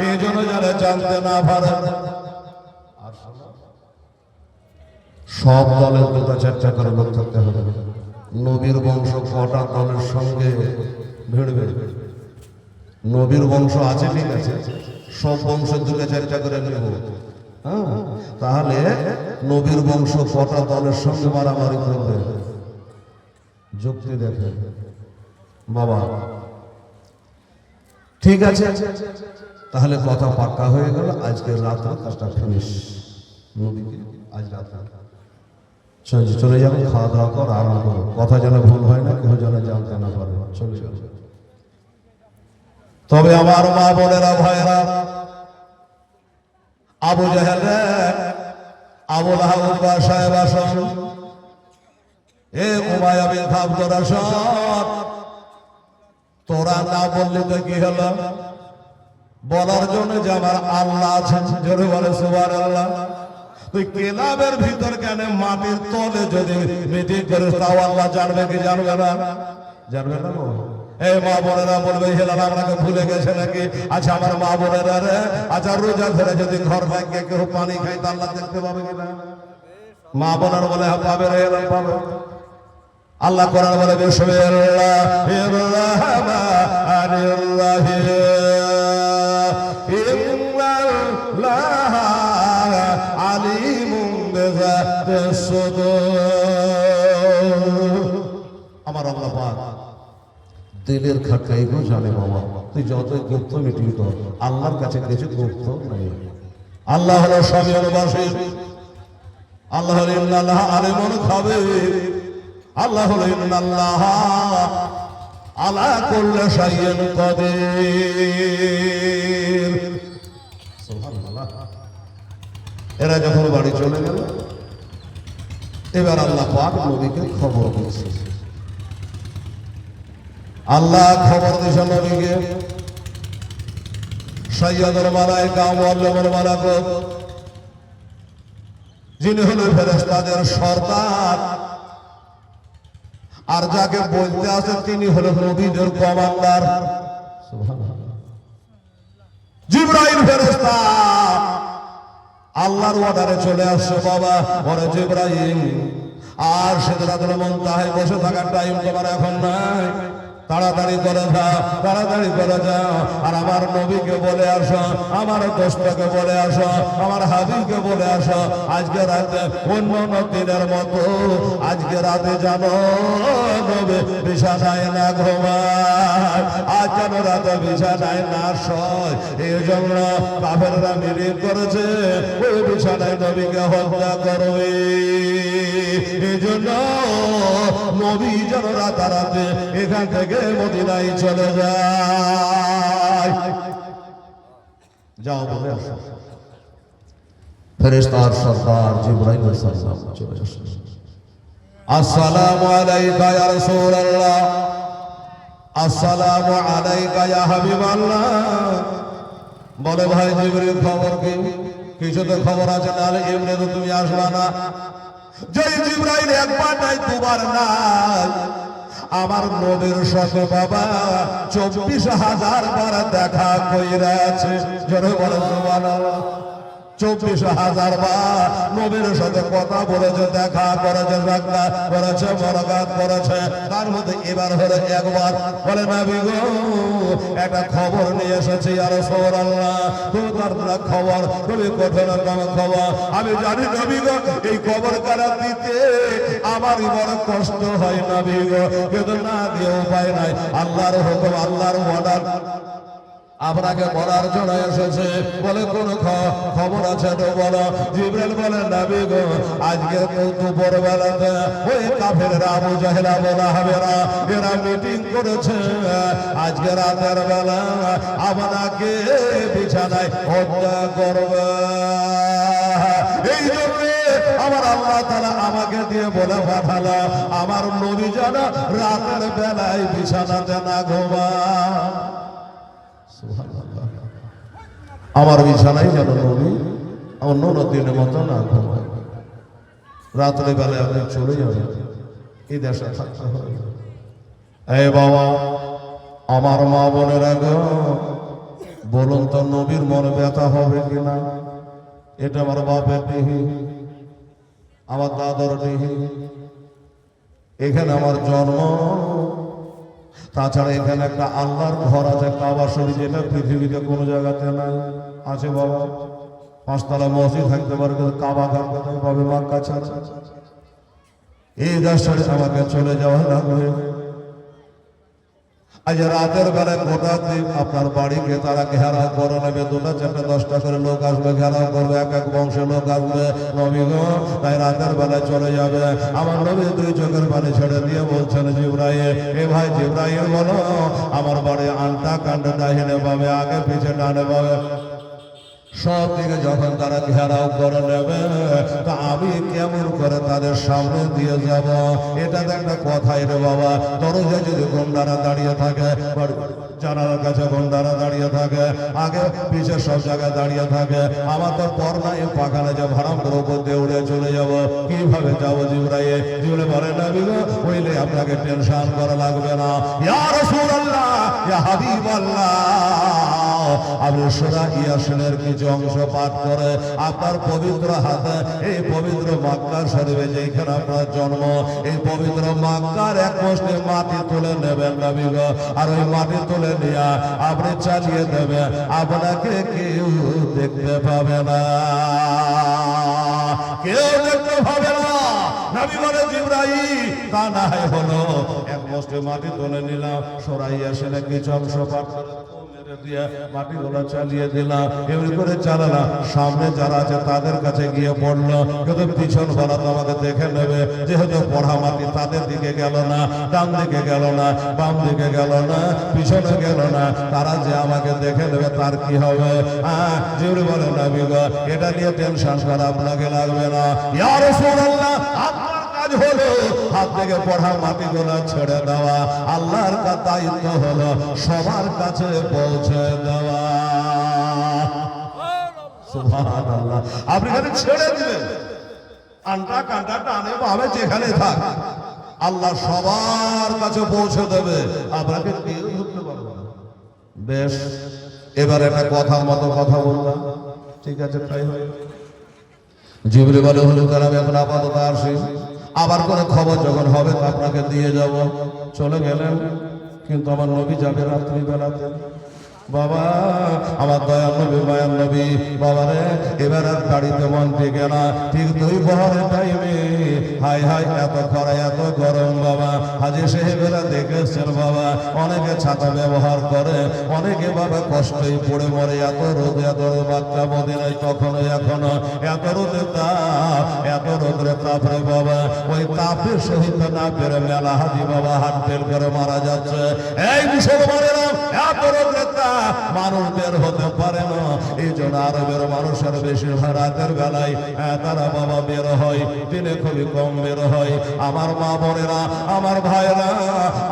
এই জন্য যারা জানতে না পারে সব দলের দুটা চারটা করে লোক থাকতে হবে। নবীর বংশ কটা দলের সঙ্গে ভিড়বে? নবীর বংশ আছে, ঠিক আছে, সব বংশের দুটা চারটা করে নেব। তাহলে নবীর বংশ কটা দলের সঙ্গে মারামারি করবে? যুক্তি দেখে বাবা। ঠিক আছে, তাহলে কথা পাক্কা হয়ে গেল। আজকে রাত্রে কাজটা ফিনিশ। নবীকে আজ রাত্রে চলে যাবে, খাওয়া দাওয়া কর, আরাম করো। কথা যেন ভুল হয় না, কেউ যেন জানতে না পারে। চলে যাবে। তবে আমার মা বোনেরা, ভাইরা, আবু জাহেল, আবু লাহাব সাহেব আসন, এ উমাইয়া বিন খাব আসন, তোরা না বললে তো কি হলো? বলার জন্য যে আমার আল্লাহ আছেন, জোরে বলে সুবহানাল্লাহ। তুই কেলাবের ভিতর কেন মাটির তলে যদি মিটিং করিস, তাও আল্লাহ জানবে কি জানবে না? জানবে না। এই মা বোনেরা বলবে, হেলাল আপনাকে ভুলে গেছে নাকি? আচ্ছা আমার মা বোনেরা রে, আচ্ছা রোজা ধরে যদি ঘর ভাগ্যে কেউ পানি খাই, তা আল্লাহ দেখতে পাবে কিনা? মা বোনেরা বলে হ্যাঁ পাবে রে, হেলাল পাবে। আল্লাহ কোরআন বলে বিসমিল্লাহির রহমানির রহিম, ইন্নাল্লাহা আলিমুম বিযাতিস সুদূর। আমার আল্লাহ পাক দিলের খাটকাইগো জানে বাবা। তুই যতই গুপ্ত মিটিং কর, আল্লাহর কাছে কিছু গুপ্ত নেই। আল্লাহ হলো সমিউল বাসীর, আল্লাহ হলো ইন্নাল্লাহা আলিমুল খাবীর, আল্লাহ হলো ইন্নাল্লাহা আলা কুল্লি শাইইন কাদির। সুবহানাল্লাহ। এরা যখন বাড়ি চলে গেল, এবার আল্লাহ পাক নবীকে খবর দিয়েছে। আল্লাহ খবর দিয়েছে নবীকে, সাইয়্যিদুল মালায়েকা মুআল্লিমুল মালাকুত, যিনি হলেন ফেরেশতাদের সর্দার, আর যাকে বলতে আছে তিনি হলেন নবীদের কমান্ডার। সুবহানাল্লাহ। জিবরাইল ফেরেশতা আল্লাহর অর্ডারে চলে আসছে বাবা। বলে জিবরাইল, আর সিদরাতুল মুনতাহায় বসে থাকার টাইম তোমার এখন নাই, তাড়াতাড়ি করে যাও, তাড়াতাড়ি করে যাও, আর আমার নবীকে বলে আসো, আমার দোস্তকে বলে আসো, আমার হাবিবকে বলে আসো, আজকে রাতে অন্য দিনের মতো আজকে রাতে জানো নবী বিছানায় না ঘুমায়, আজ যেন রাতে বিছানায় না শোয়। এই জন্য কাফেররা মিলিত করেছে ওই বিছানায় নবীকে হত্যা করবে। এই জন্য নবী যেন রাতারাতে এখান থেকে মদিনায় চলে যায়। যাও বলে আসো। ফেরেশতার সরদার জিবরাইল সাল্লাল্লাহু আলাইহি চলে আসে। আসসালামু আলাইকা ইয়া রাসূলুল্লাহ, আসসালামু আলাইকা ইয়া হাবিবাল্লাহ। বলে ভাই জিবরাইল খবর কি? কিছু তো খবর আছে, নাহলে এমনি তো তুমি আসবা না। যেই জিবরাইল একবার নাই দুবার নাই, আমার নবীর সাথে বাবা 24,000 বার দেখা কইরাছে। জোরে বলে সুবহানাল্লাহ। 24,000 বার নবীর সাথে কথা বলেছে, দেখা করেছে, সাক্ষাৎ করেছে, মুলাকাত করেছে। তার মধ্যে এবার হলো একবার। বলে নবী গো, একটা খবর নিয়ে এসেছি ইয়া রাসূলুল্লাহ। তোমার খবর খুবই কঠিন খবর। আমি জানি নবী গো, এই খবর কারা দিতে আমারই বড় কষ্ট হয় নবী গো, কিন্তু না দিয়ে উপায় নাই। আল্লাহর হুকুম, আল্লাহর অর্ডার আপনাকে বলার জন্য এসেছে। বলে কোন খবর আছে তো বলো। জিবরাইল বলে নবী গো, আজকে দুপুর বেলাতে ওই কাফেররা আবু জাহেল আবু লাহাবেরা এরা মিটিং করেছে, আজকে রাতের বেলা আপনাকে বিছানায় হত্যা করবে। এই জন্য আমার আল্লাহ তাআলা আমাকে দিয়ে বলে পাঠালো, আমার নবী যেন রাতের বেলায় বিছানাতে না ঘুমায়। আমার বিছানায় যেন নবী অন্য দিনের মতো না ঘুমায়। রাত্রে বেলায় আপনি চলে যাবেন, এই দেশে থাকতে হবে। এই বাবা, আমার মা বোনেরা গো, বলুন তো নবীর মনে ব্যথা হবে কিনা? এটা আমার বাপের ডিহি, আমার দাদার ডিহি, এখানে আমার জন্ম। তাছাড়া এখানে একটা আল্লাহর ঘর আছে, কাবা শরীফ, যেটা পৃথিবীতে কোনো জায়গাতে নাই। আছে বাবা, পাঁচতলা মসজিদ থাকতে পারে, কিন্তু কাবা থাকতে পাবে মক্কা ছাড়া। এই দেশে আমাকে চলে যাওয়া লাগবে। আজ রাতের বেলায় গোটা দিন আপনার বাড়িকে তারা ঘেরাও করে নেবে, 2টা 4টা 10টা করে লোক আসবে, ঘেরাও করবে, এক এক বংশের লোক আসবে। নবী গো, তাই রাতের বেলায় চলে যাবে। আমার নবী 2 চোখের পানি ছেড়ে দিয়ে বলছেন, জিবরাইল, এ ভাই জিবরাইল বলো, আমার বাড়ি আনটা কান্ডা ডাহিনে পাবে, আগে পিছে ডানে পাবে, সব দিকে যখন তারা ঘেরাও করে নেবে, তা আমি কেমন করে তাদের সামনে দিয়ে যাব? এটা তো একটা কথাই রে বাবা। দরজায় যদি গন্ডারা দাঁড়িয়ে থাকে, জানালার কাছে গন্ডারা দাঁড়িয়ে থাকে, আগে পিছে সব জায়গায় দাঁড়িয়ে থাকে, আমার তো পর নাই, পাখানে যে ভাড়াম করে উপর দিয়ে উড়ে চলে যাব, কিভাবে যাবো? জিবরাইল জিবরাইল বলে, নবী গো, হইলে আপনাকে টেনশন করা লাগবে না। ইয়া রাসূলুল্লাহ, ইয়া হাবিবাল্লাহ, আপনি সূরা ইয়াসিনের কিছু অংশ পাঠ করে আপনার পবিত্র হাতে এই পবিত্র মক্কা শরীফে, যেখানে আপনার জন্ম, এই পবিত্র মক্কার এক মুষ্টি মাটি তুলে নেবেন নবী গো, আর ওই মাটি তুলে নিয়ে আপনি চালিয়ে দেবেন, আপনাকে কেউ দেখতে পাবে না, কেউ দেখতে পাবে না। নবী বলে, জিবরাইল তা না হলো, এক মুষ্টি মাটি তুলে নিলাম, সূরা ইয়াসিনের কিছু অংশ পাঠ করে মাটিগুলো চালিয়ে দিলাম, এমনি করে চালালাম, সামনে যারা আছে তাদের কাছে গিয়ে পড়লো, কিন্তু পিছন বলা তো আমাকে দেখে নেবে, যেহেতু পড়া মাটি তাদের দিকে গেল না, ডান দিকে গেল না, বাম দিকে গেল না, পিছনে গেল না, তারা যে আমাকে দেখে নেবে তার কি হবে? জিবরাইল বলে, নবী গো, এটা নিয়ে টেনশন করা আপনাকে লাগবে না। ইয়া রাসূলুল্লাহ, কাজ হলো হাত থেকে পড়া মাটিগুলো ছেড়ে দেওয়া, আল্লাহর দায়িত্ব হলো সবার কাছে পৌঁছে দেওয়া। সুবহানাল্লাহ। আপনি খালি ছেড়ে দিবেন, আনটা কাঁটা টানে ভাবে যেখানে থাক, আল্লাহ সবার কাছে পৌঁছে দেবে, আপনাকে কেউ ধরতে পারবে না। বেশ, এবার একটা কথার মতো কথা বললাম, ঠিক আছে তাই হয়। জিবরাইল বলে, হলো তারা এখন আপাতত আসি, আবার কোনো খবর যখন হবে তা আপনাকে দিয়ে যাব। চলে গেলেন, কিন্তু আমার নবী যাবে রাত্রি বেলাতে। বাবা, আমার দয়াল নবী, মায়ার নবী, বাবা রে, এবার আর গাড়িতে মন টিকে না, ঠিক 2 প্রহরের টাইমে, হাই হাই, এত খরা, এত গরম বাবা। হাজী সাহেবেরা দেখেছেন বাবা, অনেকে ছাতা ব্যবহার করে, অনেকে বাবা কষ্টই পড়ে মরে, এত রোদ, এত রোদ, বাচ্চা মদিনায় তখনও এখনো এত রোদের তাপ, এত রোদের তাপ রে বাবা, ওই তাপের সহিত না পেরে মেলা হাজি বাবা হাত ফেল করে মারা যাচ্ছে। এই মুসলমানেরা, এত রোদের তাপ মানুষ বের হতে পারে না, এই জন্য আরবের মানুষের বেশিরভাগ রাতের বেলায় তারা বাবা বের হয়, দিনে খুবই কম বের হয়। আমার মা বোনেরা, আমার ভাইরা,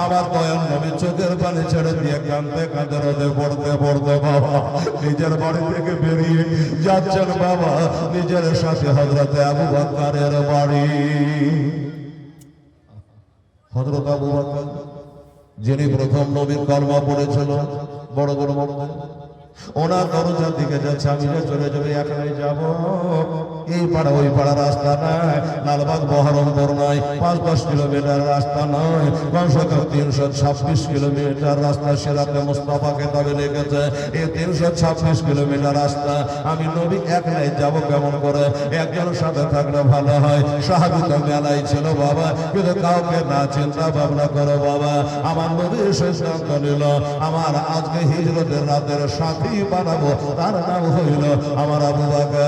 আমার দয়াল নবী চোখের পানি ছেড়ে দিয়ে কাঁদতে কাঁদতে রোদে পড়তে পড়তে বাবা নিজের বাড়ি থেকে বেরিয়ে যাচ্ছেন বাবা নিজের সাথে হযরতে আবু বকরের বাড়ি। হযরত আবু বকর, যিনি প্রথম নবীর কলমা পড়েছিল, বড় বড় মর্দে, ওনার দরজার দিকে যাচ্ছে, আমি যে চলে যাবে, এখানে যাব, এই পাড়া ওই পাড়া রাস্তা নয়, লালবাগ বহরমপুর নয়, 5-10 কিলোমিটার রাস্তা নয়, কমসে কম 326 কিলোমিটার রাস্তা সিরাতে মুস্তাফাকে তবে লেগেছে। এই 326 কিলোমিটার রাস্তা আমি নবী একলাই যাব কেমন করে? একজনের সাথে থাকলে ভালো হয়। সাহাবী তো মেলাই ছিল বাবা, কিন্তু কাউকে না চিন্তা ভাবনা করো বাবা। আমার নবী সিদ্ধান্ত নিল, আমার আজকে হিজরতের রাতের সাথী বানাবো, তার নাম হইল আমার আবু বকর।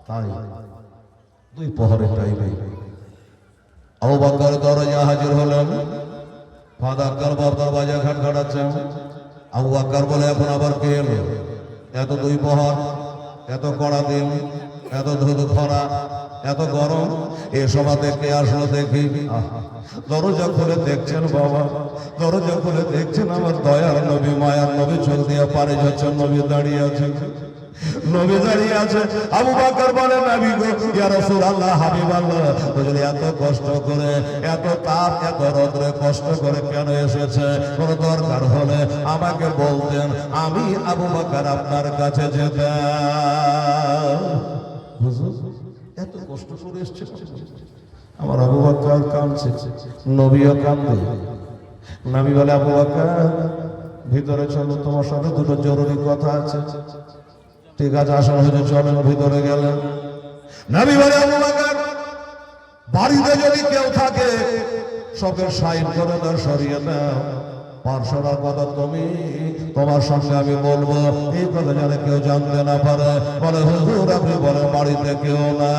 তাই 2 প্রহরের টাইমে আবু বকর দরজা হাজির হলেন। ফাদার কারবার দরজা খটখটাচ্ছেন। আবু বকর বলে, এখন আবার কে এলো? এত 2 প্রহর, এত কড়া দিন, এত ধুধু খরা, এত গরম, এ সভাতে কে আসলো দেখি। দরজা খুলে দেখছেন বাবা, দরজা খুলে দেখছেন আমার দয়ার নবী, মায়ার নবী, চোখ দিয়ে পারে যাচ্ছেন, নবী দাঁড়িয়ে আছেন। নবী দাঁড়িয়ে আছে। আবু বকর বলে, নবী গো, ইয়া রাসূলুল্লাহ, হাবিবাল্লাহ, হুজুর এত কষ্ট করে, এত তাপ, এত রোদে কষ্ট করে কেন এসেছে? কোন দরকার হলে আমাকে বলতেন, আমি আবু বকর আপনার কাছে যেতাম। হুজুর এত কষ্ট করে এসেছে। আমার আবু বকর কাঁদছে, নবীও কাঁদে। নবী বলে, আবু বকর ভিতরে চলো, তোমার সাথে দুটো জরুরি কথা আছে। ঠিক আছে, আসলে হুজুর চলেন। ভিতরে গেলেন। নবী বলে, আবু বকর, বাড়িতে যদি কেউ থাকে সবের সাইড করে দাও, সরিয়ে দাও। পার্সোনাল কথা তুমি, তোমার সঙ্গে আমি বলবো, এই কথা যেন কেউ জানতে না পারে। বলে, হুজুর আপনি বলেন বাড়িতে কেউ না?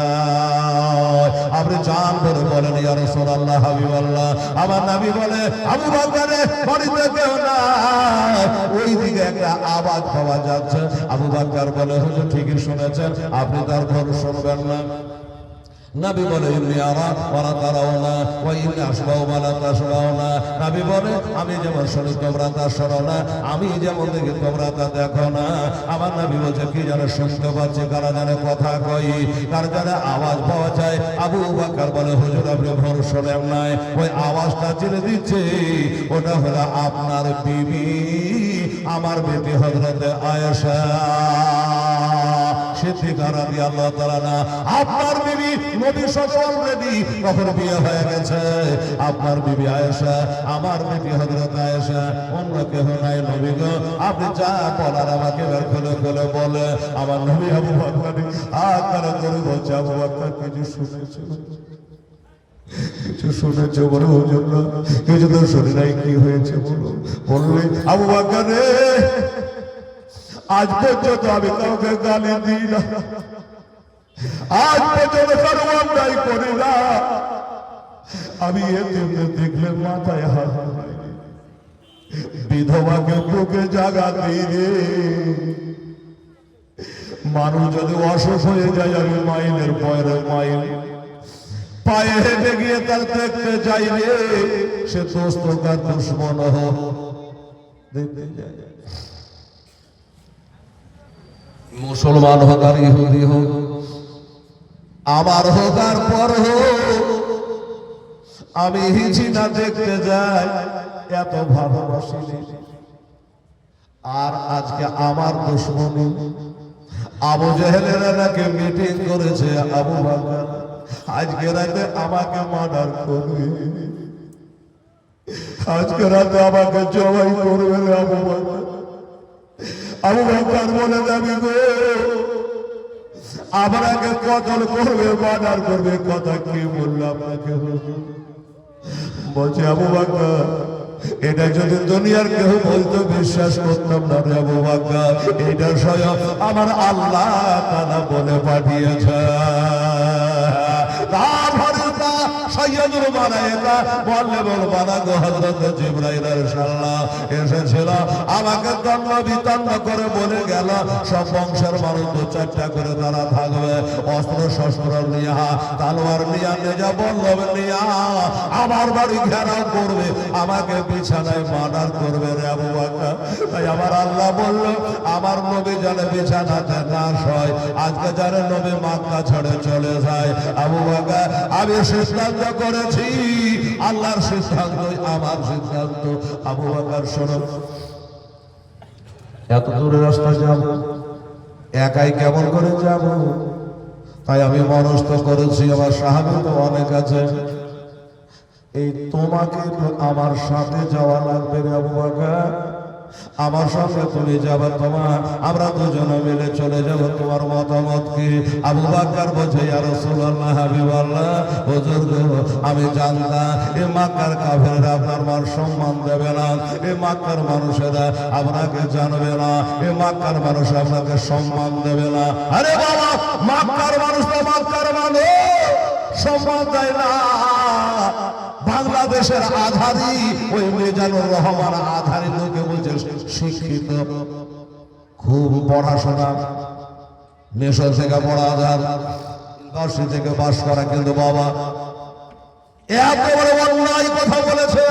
আপনি চান করে বলেন, ইয়া রাসূলুল্লাহ, হাবিবাল্লাহ। আমার নবী বলে, আবু বকর বাড়িতে কেউ না। ওই দিকে একটা আওয়াজ পাওয়া যাচ্ছে। আবু বকর বলে, হুজুর ঠিকই শুনেছেন, আপনি তার ঘর শুনবেন না। নবী বলে, ইন্নী আরা ওয়ালা তারাউনা ওয়া ইন্নী আশবাউ ওয়া লা তাশবাউনা। নবী বলে, আমি যেমন শুনি তোমরা তা শোনো না, আমি যেমন দেখি তোমরা তা দেখো না। আমার নবী বলছে, কি যেন শুনতে পাচ্ছি, কারা জানে কথা কই, কার জানে আওয়াজ পাওয়া যায়। আবু বকর বলে, হুজুর আপনি ভুল শোনেন নাই, ওই আওয়াজটা চিনে দিচ্ছে, ওটা হলো আপনার বিবি, আমার বেটি হযরতে আয়েশা সিদ্দিকা রাদিয়াল্লাহু তাআলা না। আপনার বিবি নবী সকল রেডি, কখন বিয়ে হয়ে গেছে। আপনার বিবি আয়েশা, আমার বেটি হযরত আয়েশা, অন্য কেউ নাই। নবী গো, আপনি যা বলার আমাকে বের খুলে খুলে বলে। আমার নবী আবু বকর আকার করে বলছে, আবু বকর কিছু শুনেছো? কিছু শুনেছো? বলে, হুজুর না, কিছু তো শুনি নাই। কি হয়েছে বলো? বললে, আবু বকর রে, আজ পর্যন্ত আমি কাউকে গালি দিই না, আজ পর্যন্ত কারো অন্যায় করি না। আমি এতিমদের দেখলে মাথায় হাত দিই, বিধবাকে বুকে জাগা দিই রে। মানুষ যদি অসুখ হয়ে যায়, আমি মাইলের পরে মাইল পায়ে হেঁটে গিয়ে তার দেখতে যাই রে। সে দোস্ত তার দুশ্মন হোক, দেখতে যায়। মুসলমান হোক আর ইহুদি হোক, আমার হোক আর পর হোক, আমি হিজিনা দেখতে যাই, এত ভালোবাসি। আর আজকে আমার দুশ্মনী আবু জেহেলেরা নাকি মিটিং করেছে, আবু বকর আজকে রাতে আমাকে মার্ডার করবে, আজকে রাতে আমাকে জবাই করবে রে আবু বকর। আবু বকর বলে, যাবি গো, আপনাকে কতল করবে, মার্ডার করবে। কথা কি বললো আপনাকে? বলছে, আবু বকর এটা যদি দুনিয়ার কেউ বলতো বিশ্বাস করতাম না রে আবু বকর, এটা স্বয়ং আমার আল্লাহ তাআলা বলে পাঠিয়েছে। তারপরে সৈয়দুল মালায়েকা বললেন, বানাগো হযরত জিবরাইল আলাইহিসসালাম এসেছিল, আমাকে দণ্ড বিতণ্ড করে বলে গেল, সব বংশের মানুষ দু চারটা করে তারা থাকবে, অস্ত্র শস্ত্র নিয়ে, তালোয়ার নিয়ে, নিজা বল্লভ নিয়ে আমার বাড়ি ঘেরাও করবে, আমাকে বিছানায় মার্ডার করবে রে আবু বকর। তাই আমার আল্লাহ বলল, আমার নবী জানে বিছানাতে না শয়, আজকে জানে নবী মক্কা ছেড়ে চলে যায়। আবু বকর, আমি সিদ্ধান্ত করেছি, আল্লাহর সিদ্ধান্ত আমার সিদ্ধান্ত। আবু বকর শোনো, এত দূরের রাস্তা যাব, একাই কেমন করে যাব? তাই আমি মনস্থ করেছি, আমার সাহাবী তো অনেক আছে, এই তোমাকে তো আমার সাথে যাওয়া লাগবে রে আবু বকর। আমার সঙ্গে তুমি যাবে, তোমার আমরা দুজনে মিলে চলে যাব, তোমার মতামত কি? আবু বকর বলছে, ইয়া রাসূলুল্লাহ, হাবিবাল্লাহ, হুজুর গো, আমি জানতাম এই মক্কার কাফেররা আপনার মান সম্মান দেবে না, এই মক্কার মানুষেরা আপনাকে জানবে না, এই মক্কার মানুষ আপনাকে সম্মান দেবে না। আরে বাবা, মক্কার মানুষ তো মক্কার মানুষ, সম্মান দেয় না। বাংলাদেশের আধারি ওই মিজানুর রহমান আধারি লোকে বলছে শিক্ষিত, খুব পড়াশোনা, মিশর থেকে পড়া, আধার ইউনিভার্সিটি থেকে পাস করা, কিন্তু বাবা একেবারে অন্যায় কথা বলেছে।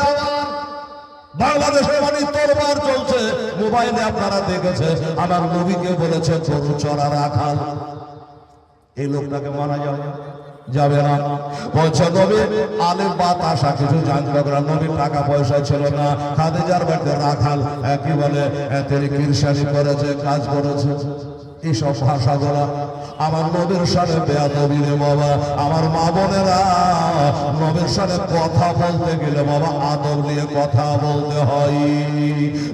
বাংলাদেশে মানে তোলপাড় চলছে, মোবাইলে আপনারা দেখেছে, আমার নবীকে বলেছে গরু চড়া রাখাল। এই লোকটাকে মানা যাবে না। বলছে নবী আলেম বাতাসা কিছু জানতো না, নবীর টাকা পয়সা ছিল না, খাদিজার বাড়িতে রাখাল কি বলে তিনি কিরসানি করেছে, কাজ করেছে। এইসব ভাষাগুলা আমার নবীর সাথে বেয়াদবি রে বাবা। আমার মা বোনেরা, নবীর সাথে কথা বলতে গেলে বাবা আদব নিয়ে কথা বলতে হয়।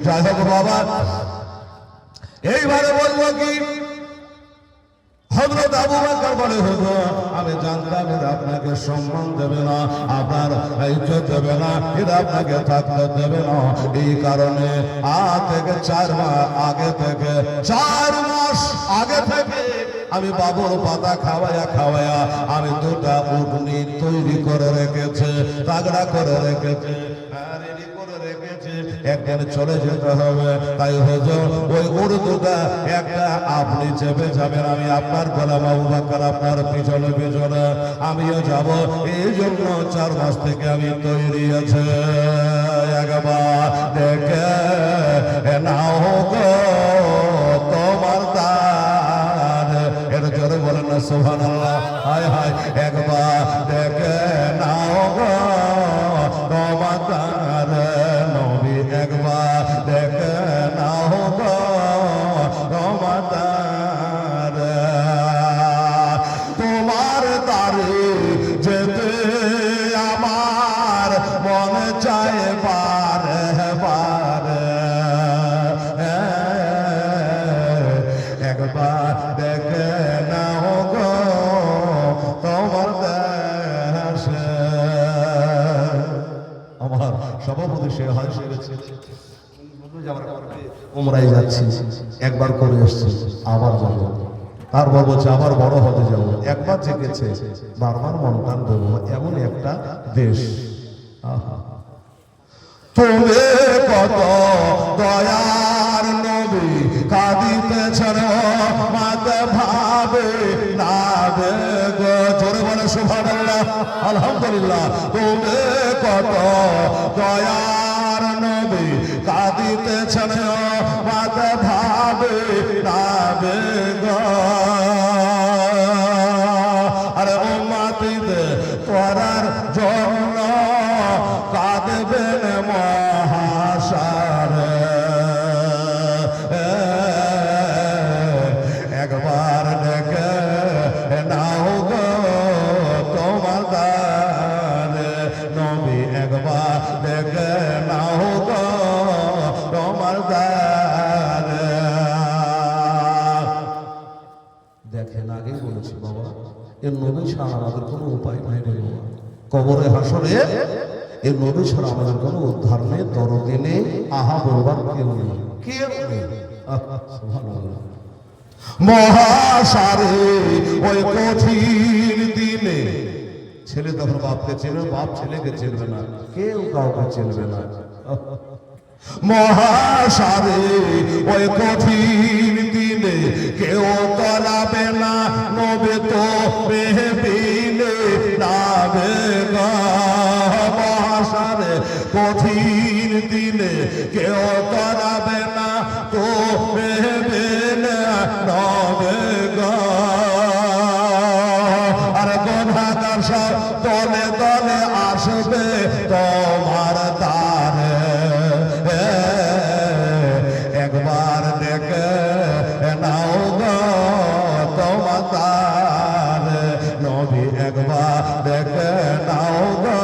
যাই হোক বাবা, এইবারে বলবো কি, হযরত আবু বকর বলে হুজুর আমি জানতাম এরা আপনাকে সম্মান দেবে না, আপনার ইজ্জত দেবে না, এরা আপনাকে থাকতে দেবে না। এই কারণে আজ থেকে 4 মাস আগে থেকে 4 মাস আগে থেকে আমি বাবুর পাতা খাওয়ায়া আমি 2টা উটনি তৈরি করে রেখেছে, তাগড়া করে রেখেছে, রেডি করে রেখেছে, একদিন চলে যেতে হবে। তাই হুজুর ওই উট-দুটা একটা আপনি চেপে যাবেন, আমি আপনার গোলাম আবু বকর আপনার পিছনে পিছনে আমিও যাব। এই জন্য 4 মাস থেকে আমি তৈরি আছে। একবার দেখে নাও গো তোমার দান, এর জোরে বলেন না সুবহানাল্লাহ। হায় হায়, একবার দেখে নাও গো তোমার দান, নবী একবার দেখে নাও গো তোমার দান। তোমার দারে যেতে আমার মনে চায় বারে বারে, একবার দেখে নাও গো তোমার দেশে। আমার সভাপতি সে হয় সেরেছে, উমরায় যাচ্ছি, একবার করে এসছি, আবার যাবো, তারপর বলছে আবার বড় হতে যাবো। একবার জেগেছে, বারবার মন টান দেবো, এমন একটা দেশ। তুমি কত দয়ার নবী কাঁদিতেছেন মাতে ভাবে নাবে গো, জোরে বলে সুবহানাল্লাহ আলহামদুলিল্লাহ। তুমি কত দয়ার নবী কাঁদিতেছেন মাতে ভাবে নাবে গো, আরে উম্মতিদের করার জন্য কাঁদবেন মহাসারে। একবার দেখে নাও গো তোমার দান, নবী একবার দেখে নাও গো তোমার দান। দেখেন আগেই বলেছি বাবা, এর নবী ছাড়া আমাদের কোনো উপায় নাই রে বাবা। কবরে হাসরে এর নবী ছাড়া আমাদের কোনো উদ্ধার নেই, দরদি নেই, আহা বলবার কেউ নেই, কেউ নেই। সুবহানাল্লাহ। মহাসারে ওই কঠিন দিনে ছেলে তখন বাপকে চিনবে, বাপ ছেলেকে চিনবে না, কেউ কাউকে চিনবে না। মহাসারে ওই কঠিন দিনে কেউ তলাবে না, নবে তো বেহবিনে নাবে গা। মহাসারে কঠিন দিনে কেউ তলাবে না, তো বেহবিনে নাবে গা। আর গুনাহগার সব দলে দলে আসবে তোমার দ্বারে, একবার দেখে নাও গো তোমার দ্বারে, নবী একবার দেখে নাও গো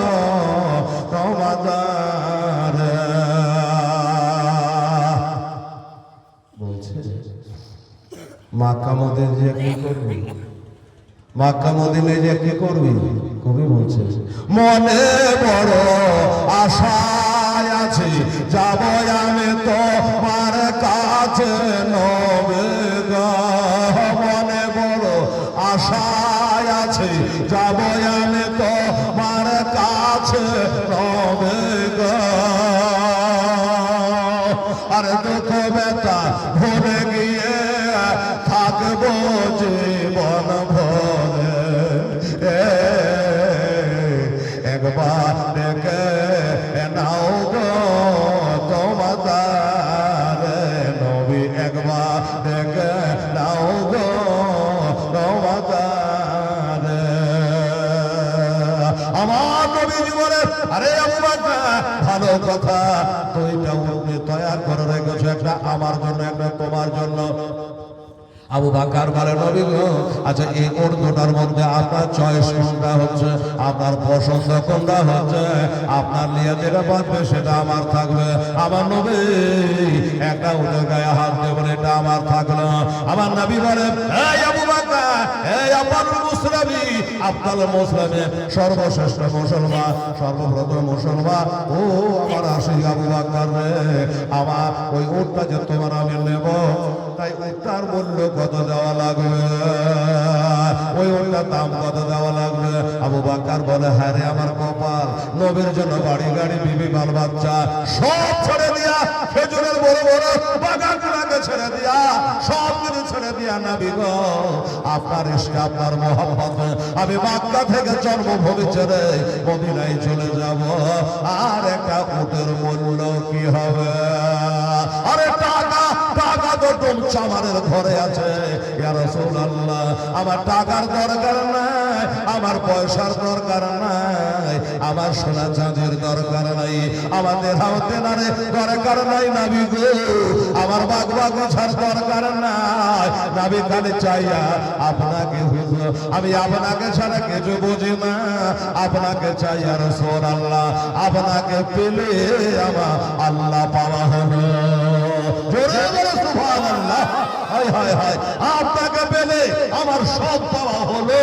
তোমার দ্বারে। বলছে মক্কা মদিনায় যে কি করবি, মক্কা মদিনায় যে কি করবি, কবি বলছে মনে বড় আশা আছে, যাব আমি তোমার কাছে নবে গো। মনে বড় আশা আছে, যাব আমি তোমার কাছে নবে গো। আর দুঃখ ব্যথা ভুলে গিয়ে থাকবো জীবন ভরে, একবার দেখে নাও গো একবার দেখে নাও গো রমাদান। আমার নবী জীবনে আরে আবু বকর ভালো কথা, দুইটা উটনি তৈরি করে রেখেছো, একটা আমার জন্য একটা তোমার জন্য। আবু বকর বলে নবী গো, আচ্ছা এই উটটার মধ্যে আপনার চয়েস কোনটা হচ্ছে, আপনার পছন্দ কোনটা হচ্ছে, আপনার নিয়ে যেটা বাঁধবে সেটা আমার থাকবে। আমার নবী একটা উটের গায়ে হাত দেবেন, এটা আমার থাকলো। আমার নবী বলে এই আবু বকর, এই আব্দুল মুসলিমি, আব্দুল মুসলিমে সর্বশ্রেষ্ঠ মুসলমান, সর্বপ্রথম মুসলমান। ও আমার আশিক আবু বকর রে, আমার ওই উটটা যে তোমার আমি নেব, তাই উটটার মূল্য কত দেওয়া লাগবে, ওই উটটার দাম কত দেওয়া লাগবে? আবু বকর বলে হ্যাঁ রে আমার কপাল, নবীর জন্য বাড়ি গাড়ি বিবি বাল বাচ্চা সব ছেড়ে দিয়া, খেজুরের বড় বড় বাগানগুলোকে ছেড়ে দিয়া, সব কিছু ছেড়ে দিয়া নবী গো আপনার ইশকে আপনার মহব্বত আমি মক্কা থেকে জন্মভূমি ছেড়ে মদিনায় চলে যাব, আর একটা উটের মূল্য কি হবে? আরে টাকা, টাকা তো তুমচা আমাদের ঘরে আছে। ইয়া রাসূলুল্লাহ, আমার টাকার দরকার নাই, আমার পয়সার দরকার নাই, আমার সোনা চাঁদির দরকার নাই, আমাদের হাতে নারে দরকার নাই নবী গো, আমার বাগ বাগিচার দরকার নাই নবী, খালি চাইয়া আপনাকে হুজুর, আমি আপনাকে ছাড়া কিছু বুঝি না, আপনাকে চাই ইয়া রাসূলুল্লাহ, আপনাকে পেলে আমার আল্লাহ পাওয়া হবে। জোরে বলো সুবহানাল্লাহ। হায় হায় হায়, আপনাকে পেলে আমার সব পাওয়া হলো,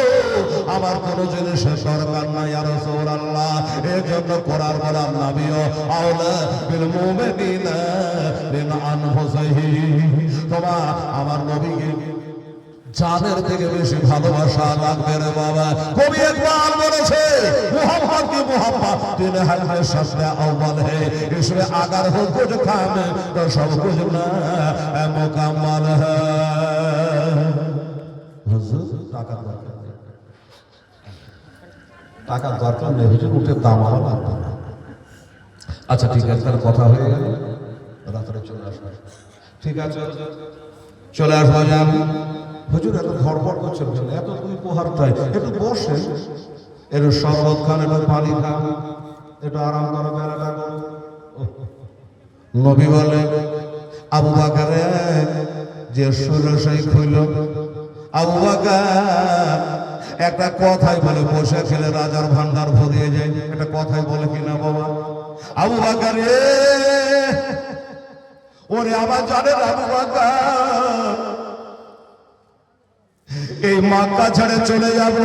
আমার কোনো জিনিসের দরকার নাই ইয়া রাসূলুল্লাহ। এই জন্য কোরআন বলার নবীও আওলা বিল মুমিনিনা মিন আনফুসিহিম, তোমার আমার নবীকে জানের থেকে বেশি ভালোবাসা লাগবে রে বাবা। কবি একবার বলেছে মুহাম্মদ কি মুহাম্মদ তিন হাজার সাথে আউয়াল হে, इसमें अगर हो कुछ काम तो सब कुछ ना मुकम्मल है। হুজুর টাকার দরকার নেই, হুজুর উঠে দাম আমার লাগবে না। আচ্ছা ঠিক আছে, তাহলে কথা হয়ে গেল, রাত্রে চলে আসবে। ঠিক আছে চলে আসবো। যান হুজুর এত ধড়পড় করছেন কেন, এত তুমি উপহার চাই, একটু বসে, একটু শরবত খান, একটু পানি খান, একটু আরাম করো, বেলাটা করো। নবী বলে আবু বকর যে শুলো সেই খুইল। আবু বকর একটা কথাই বলে বসে খেলে রাজার ভান্ডার ভরিয়ে যায়, একটা কথাই বলে কিনা বাবা। আবু বকর ওরে আমার জানেন আবু বকর এই মক্কা ছেড়ে চলে যাব,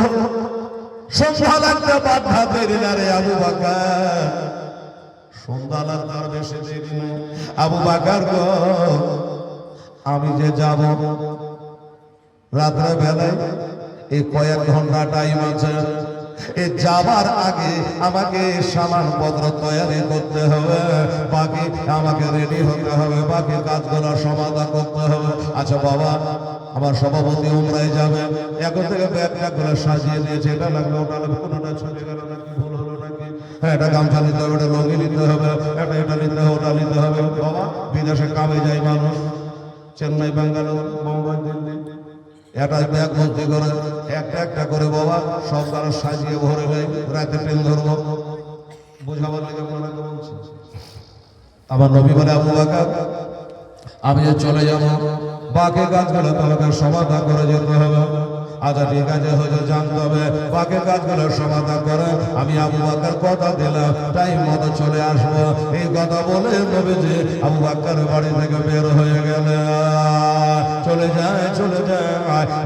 সন্ধ্যা লাগতে বাধা দেরি না রে আবু বকর, সন্ধ্যা লাগতে আর বেশি দেরি নেই। আবু বকর গো আমি যে যাব রাত্রে বেলায়, এই কয়েক ঘন্টা টাইম আছে, এই যাবার আগে আমাকে সামান পত্র তৈরি করতে হবে, বাকি আমাকে রেডি হতে হবে, বাকি কাজগুলো সমাধান করতে হবে। আচ্ছা বাবা আমার সভাপতি উমরায় যাবে, এখন থেকে ব্যাগ করে সাজিয়ে দিয়েছে, এটা লাগবে ওটা লাগবে, কোনোটা ছুটে গেল নাকি ভুল হলো নাকি, হ্যাঁ এটা গামছা নিতে হবে, এটা লঙ্গি নিতে হবে, এটা নিতে হবে, ওটা নিতে হবে। বাবা বিদেশে কামে যায় মানুষ, চেন্নাই বেঙ্গালুরু বোম্বাই দিল্লি, এটা ব্যাগ ভর্তি করে একটা একটা করে বাবা সব তারা সাজিয়ে ভরে নেয়, রাতে ট্রেন ধরবো, বোঝাবার লেগে মনে বলছে। আমার নবী বলে আবু বকর আমি যে চলে যাব, বাকি কাজগুলো তোমাকে সমাধান করে যেতে হবে। আচ্ছা ঠিক আছে হয়তো জানতে হবে, বাকি কাজগুলো সমাধান করে আমি আবু বকর কথা দিলাম টাইম মতো চলে আসবো। এই কথা বলে নবীজি আবু বকর বাড়ি থেকে বের হয়ে গেল। চলে যায়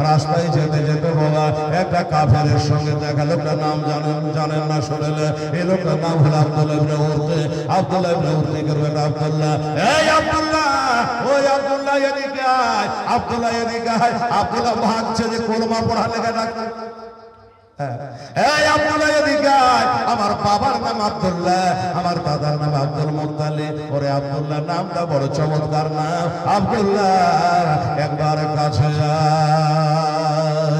রাস্তায় যেতে যেতে বাবা একটা কাফেরের সঙ্গে দেখা, লোকটার নাম জানেন না শুনলে, এই লোকটার নাম হলো আব্দুল্লাহ ইবনে উরতি। আব্দুল্লাহ ইবনে উরতির বেটা আব্দুল্লাহ, এই আব্দুল্লাহ, ওই আব্দুল্লাহ এদিকে আয়, আব্দুল্লাহ এদিকে আয়। আব্দুল্লাহ ভাগছে যে কোলমা পড়া লেগে ডাকতে, এই আব্দুল্লাহ এদিকে আয়, আমার বাবার নাম আব্দুল্লাহ, আমার দাদার নাম আব্দুল মুত্তালিব। ওরে আব্দুল্লাহ নামটা বড় চমৎকার নাম, আব্দুল্লাহ একবার কাছে আয়।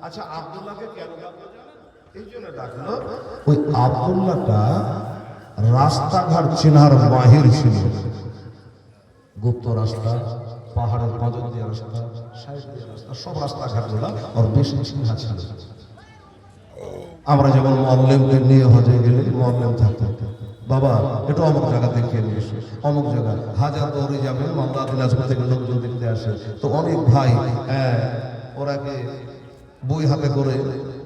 আচ্ছা আব্দুল্লাহকে কেন ডাকলো জানেন? এই জন্য ডাকলো, ওই আব্দুল্লাহটা রাস্তাঘাট চেনার মাহির ছিল, গুপ্ত রাস্তা পাহাড়ের পাঁজর দিয়ে রাস্তা, সাইড দিয়ে রাস্তা, সব রাস্তাঘাটগুলো ওর বেশি চিহ্না ছিল। আমরা যেমন মল্লেমকে নিয়ে হজে গেলে মল্লেম থাকতে বাবা একটু অমুক জায়গা দেখিয়ে নিয়ে এসে, অমুক জায়গা হাজার দৌড়ে যাবে, মালদা দিনাজপুর থেকে লোকজন দেখতে আসে। তো অনেক ভাই ওরাকে বই হাতে করে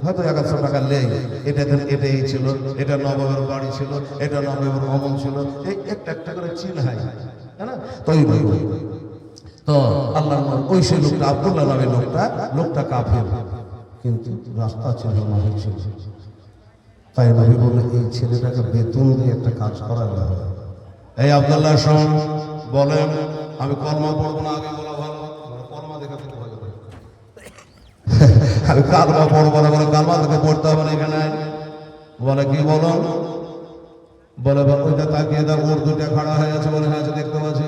হয়তো 100 টাকা নেই, এটা এটাই ছিল, এটা নবাবের বাড়ি ছিল, এটা নবাবের অমন ছিল, এই একটা একটা করে চিল হয় না। তো আল্লাহ ওই সেই লোকটা আব্দুল্লাহ নামের লোকটা কাফের, কিন্তু রাস্তা ছিল না হয়েছে। তাই নবী বলে এই ছেলেটাকে বেতন দিয়ে একটা কাজ করালে হবে। এই আব্দুল্লাহ শোন, বলেন আমি কলমা পড়বো না, আগে বলা ভালো, কলমা দেখা থেকে ভয় করে আমি কালমা পড়বো না, বলে কালমা থেকে পড়তে হবে না এখানে। বলে কি বলো, বলে ওইটা তাকিয়ে দেখ, ওর দুইটা খাড়া হয়ে আছে, বলে হ্যাঁ দেখতে পাচ্ছি।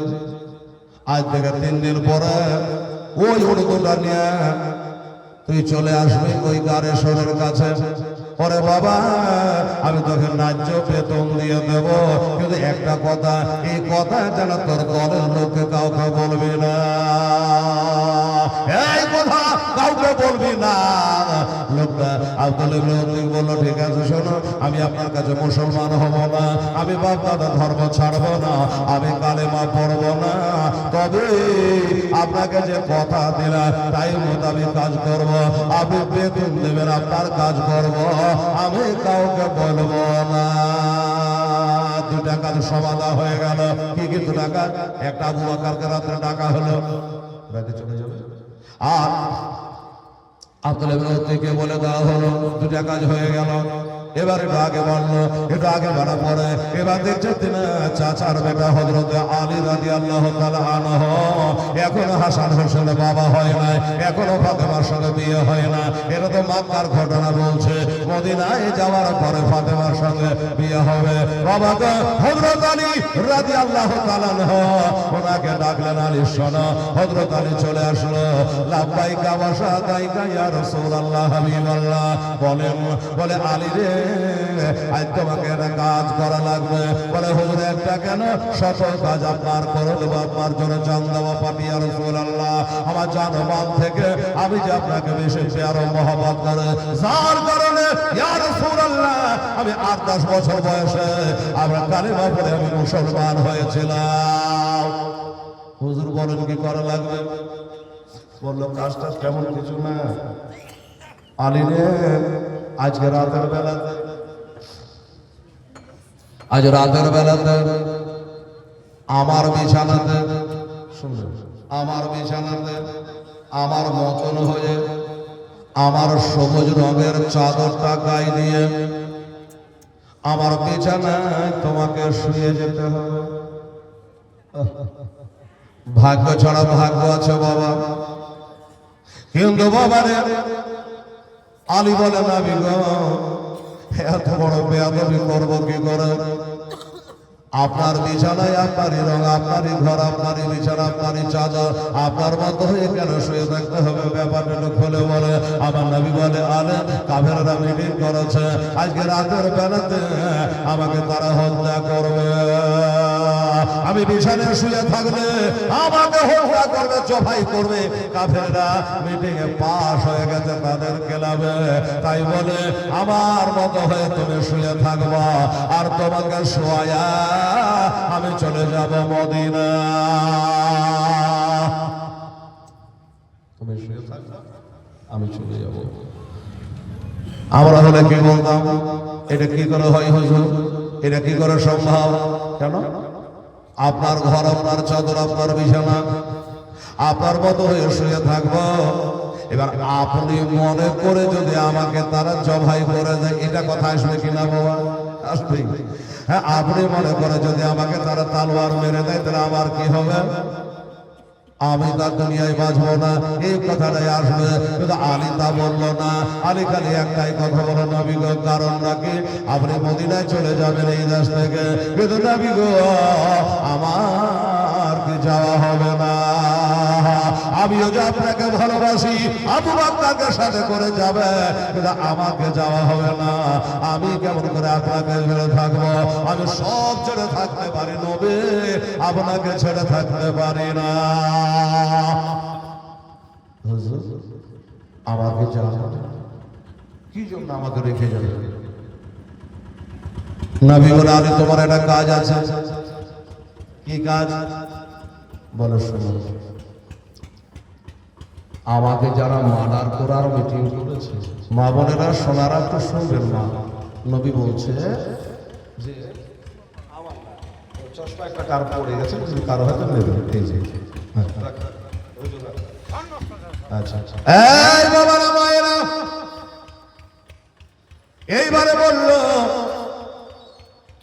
আজ থেকে 3 দিন পরে ওই উড়গুটা নিয়ে তুই চলে আসবি ওই গারেশ্বরের কাছে। ওরে বাবা আমি তোকে ন্যায্য বেতন দিয়ে দেব, কিন্তু একটা কথা, এই কথা যেন তোর দলের লোককে কাউকে বলবি না, এই কথা কাউকে বলবি না। লোকটা আব্দুল্লাহ বললো ঠিক আছে শোনো, আমি আপনার কাছে মুসলমান হব না, আমি বাপ দাদা ধর্ম ছাড়বো না, আমি কালেমা পড়বো না, তবে আপনাকে যে কথা দিলাম তাই মোতাবেক কাজ করব, আপনি বেতন দেবেন, আপনার কাজ করব, আমি কাউকে বলবো না। 2 টাকার সমাধা হয়ে গেল। কি 2 টাকা? একটা আবু বকরকে রাত্রে টাকা হলো, রাতে চলে যাবে। আর আব্দুল্লাহ ইবনে উতবাকে বলে দেওয়া হলো, 2 টাকা হয়ে গেল। এবার একটু আগে বাড়লো, একটু আগে বাড়া পরে এবার দেখছে তিনি চাচার বেটা হযরত আলী রাদিয়াল্লাহু তাআলা আনহু, এখনো হাসান হোসেনের বাবা হয় নাই, এখনো ফাতেমার সঙ্গে বিয়ে হয় না। এটা তো মক্কার ঘটনা বলছে, মদিনায় যাওয়ার পরে ফাতেমার সঙ্গে বিয়ে হবে। বাবাকে হযরত আলী রাদিয়াল্লাহু তাআলা আনহু ওনাকে ডাকলেন, আলী শোনো। হযরত আলী চলে আসলো, লাব্বাইকা ওয়া সাদাইকা ইয়া রাসূলুল্লাহ হাবিবাল্লাহ। বলে আলী রে, আজ তোমাকে একটা কাজ করা লাগবে। বলে হুজুর একটা কেন? শত কাজ আপনার করে দেবো, আপনার জন্য জান দেওয়া পাবি ইয়া রাসূলুল্লাহ। আমার জানমাল থেকে আমি যে আপনাকে বেশি প্যার মহব্বত করে, যার কারণে ইয়া রাসূলুল্লাহ আমি 8-10 বছর বয়সে আমরা কালেমা পড়ে আমি মুসলমান হয়েছিলাম। হুজুর বলেন কি করা লাগবে? বললো কাজটা কেমন কিছু না, আলী রে আজকে রাতের বেলাতে, আজ রাতের বেলাতে আমার বিছানাতে, শুনবেন, আমার বিছানাতে আমার মতন হয়ে আমার সবুজ রঙের চাদরটা গায়ে দিয়ে আমার বিছানায় তোমাকে শুয়ে যেতে হবে। ভাগ্য ছাড়া ভাগ্য আছে বাবা, কিন্তু বাবা রে, আলী বলে না বিগো এত বড় বেয়াদবি করব কি করে? আপনার বিছানায় আপনারই রং, আপনারই ঘর, আপনারই বিছানা, আপনারই চাদর, আপনার মতো হয়ে কেন শুয়ে থাকতে হবে? ব্যাপারটা লোক হলে বলে, আমার নবী বলে আলে কাফেররা মিটিং করেছে, আজকে রাতের বেলাতে আমাকে তারা হত্যা করবে। আমি বিছানায় শুয়ে থাকলে আমাকে হত্যা করবে, জবাই করবে। কাফেররা মিটিং এ পাস হয়ে গেছে তাদের ক্লাবে, তাই বলে আমার মতো হয়ে তুমি শুয়ে থাকবা, আর তোমাকে শোয়া আমি চলে যাব মদিনা। তুমি শুয়ে থাকবা, আমি চলে যাব। আমরা হলে কি বলতাম, এটা কি করে হয় হুজুর, এটা কি করে সম্ভব? কেন? আপনার ঘর, আপনার চাদর, আপনার বিছানা, আপনার মতো হয়ে শুয়ে থাকবো। এবার আপনি মনে করে যদি আমাকে তারা জবাই করে দেয়, এটা কথা আসবে কিনা বাবা? আসবে। হ্যাঁ, আপনি মনে করে যদি আমাকে তারা তালোয়ার মেরে দেয়, তাহলে আমার কি হবে? আমি তার দুনিয়ায় বাঁচবো না, এই কথাটাই আসবে। কিন্তু আলী তা বললো না। আলী খালি একটাই কথা বলো, নবী গো, কারণ নাকি আপনি মদিনায় চলে যাবেন এই দেশ থেকে, কিন্তু নবী গো আমার কি যাওয়া হবে না। আমিও যে আপনাকে ভালোবাসি, আবু বকরকে সাথে করে যাবে, কিন্তু আমাকে যাওয়া হবে না। আমি কেমন করে আপনাকে ছেড়ে থাকবো? আমি সব ছেড়ে থাকতে পারি নবী, আপনাকে ছেড়ে থাকতে পারি না। হুজুর আমাকে জানান কি জন্য আমাকে রেখে যাবে? নবী বলে, আলী তোমার একটা কাজ আছে। কি কাজ? বলো শুনো। আমাকে যারা মার্ডার করার মিটিং করেছে, মা বোনেরা সোনারা একটু শুনবেন না। নবী বলছে যে আমার চশমা একটা কার পড়ে গেছে, কারো হয়তো নেবেন। এই যে আচ্ছা আচ্ছা, এই বাবারা মায়েরা, এইবারে বললো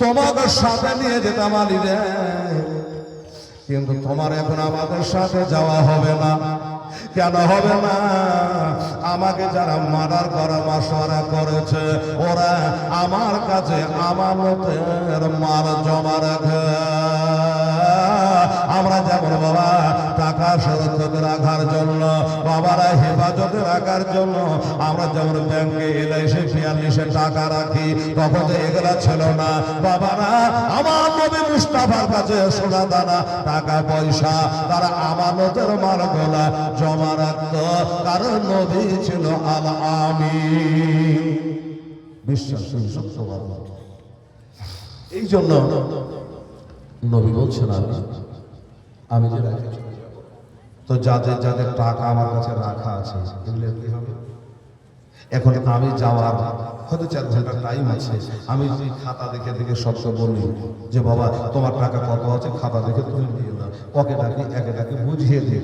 তোমাকে সাথে নিয়ে যেতাম আলী রে, কিন্তু তোমার এখন আমাদের সাথে যাওয়া হবে না। কেন হবে না? আমাকে যারা মার্ডার করার মাসওয়ারা করেছে, ওরা আমার কাছে আমানতের মাল জমা রাখে। আমরা যেমন বাবা টাকা সুরক্ষিত রাখার জন্য, বাবারা হেফাজতে রাখার জন্য, আমরা যেমন ব্যাংকে LIC 42 টাকা রাখি, তখন তো এগুলা ছিল না। বাবারা আমার নবী মুস্তাফার কাছে সোনা দানা টাকা পয়সা তারা আমানতের মালগুলা জমা রাখত, কারণ নবী ছিল আল আমিন। বিশ্বাস সত্য কথা। এই জন্য নবী বলছেন আমি যে রাখি তো যাদের যাদের টাকা আমার কাছে রাখা আছে, এগুলো কি হবে? এখন আমি যাওয়ার হয়তো 4 ঘন্টা টাইম আছে, আমি যদি খাতা দেখে দেখে সবকে বলি যে বাবা তোমার টাকা কত আছে, খাতা দেখে তুমি দিয়ে দাও, ওকে ডাকি একে ডাকি বুঝিয়ে দিয়ে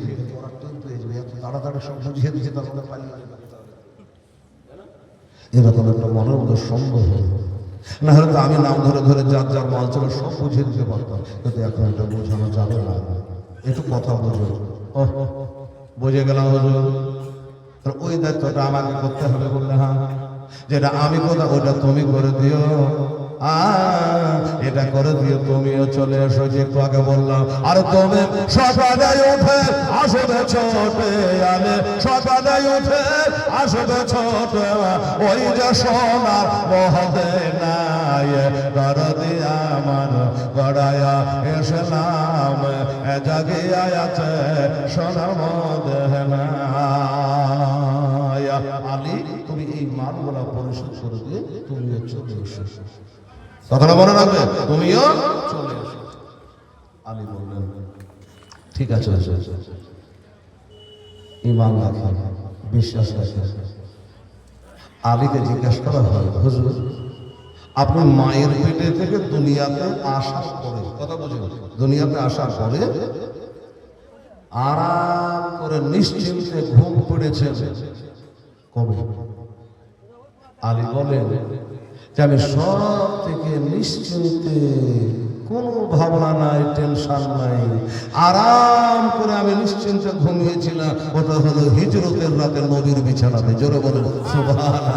তাড়াতাড়ি সব বুঝিয়ে দিচ্ছে, তারপরে পালিয়ে এরকম একটা মনের মধ্যে সম্ভব না হলে তো আমি নাম ধরে ধরে যার যার মাল ছিল সব বুঝিয়ে দিতে পারতাম, কিন্তু এখন এটা বোঝানো যাবে না। একটু কথা বুঝো। বুঝে গেলাম হুজুর, ওই দায়িত্বটা আমাকে করতে হবে। বললে হ্যাঁ, যেটা আমি কথা ওটা তুমি করে দিও, এটা করে দিও, তুমিও চলে এসো। যে একটু আগে বললাম, আরে তুমি সকালে উঠে আসবে ছোটে, আলে সকালে উঠে আসবে ছোটে, ওই যে সোনার মহদে নাই কর দিয়া আমার গড়ায়া এসলাম, জাগিয়া আছে সোনার মহদে না। আলী তুমি এই মানগুলা পরিশোধ করে দিয়ে তুমিও চলে এসো। কথাটা মনে রাখবে, তুমিও চলে এসো। আলী বললেন ঠিক আছে, ঈমান রাখা, বিশ্বাস রাখা। আলীকে জিজ্ঞাসা করা হয়, হুজুর আপনি মায়ের পেটে থেকে দুনিয়াতে আসার পরে, কথা বুঝুন, দুনিয়াতে আসার পরে আরাম করে নিশ্চিন্তে ঘুম পড়েছে কবে? আলী বলেন যে আমি সব থেকে নিশ্চিন্তে, কোনো ভাবনা নাই, টেনশন নাই, আরাম করে আমি নিশ্চিন্তে ঘুমিয়েছিলাম। ওটা হলো হিজরতের রাতে নবীর বিছানাতে। জোরে বলেন সুবহানাল্লাহ।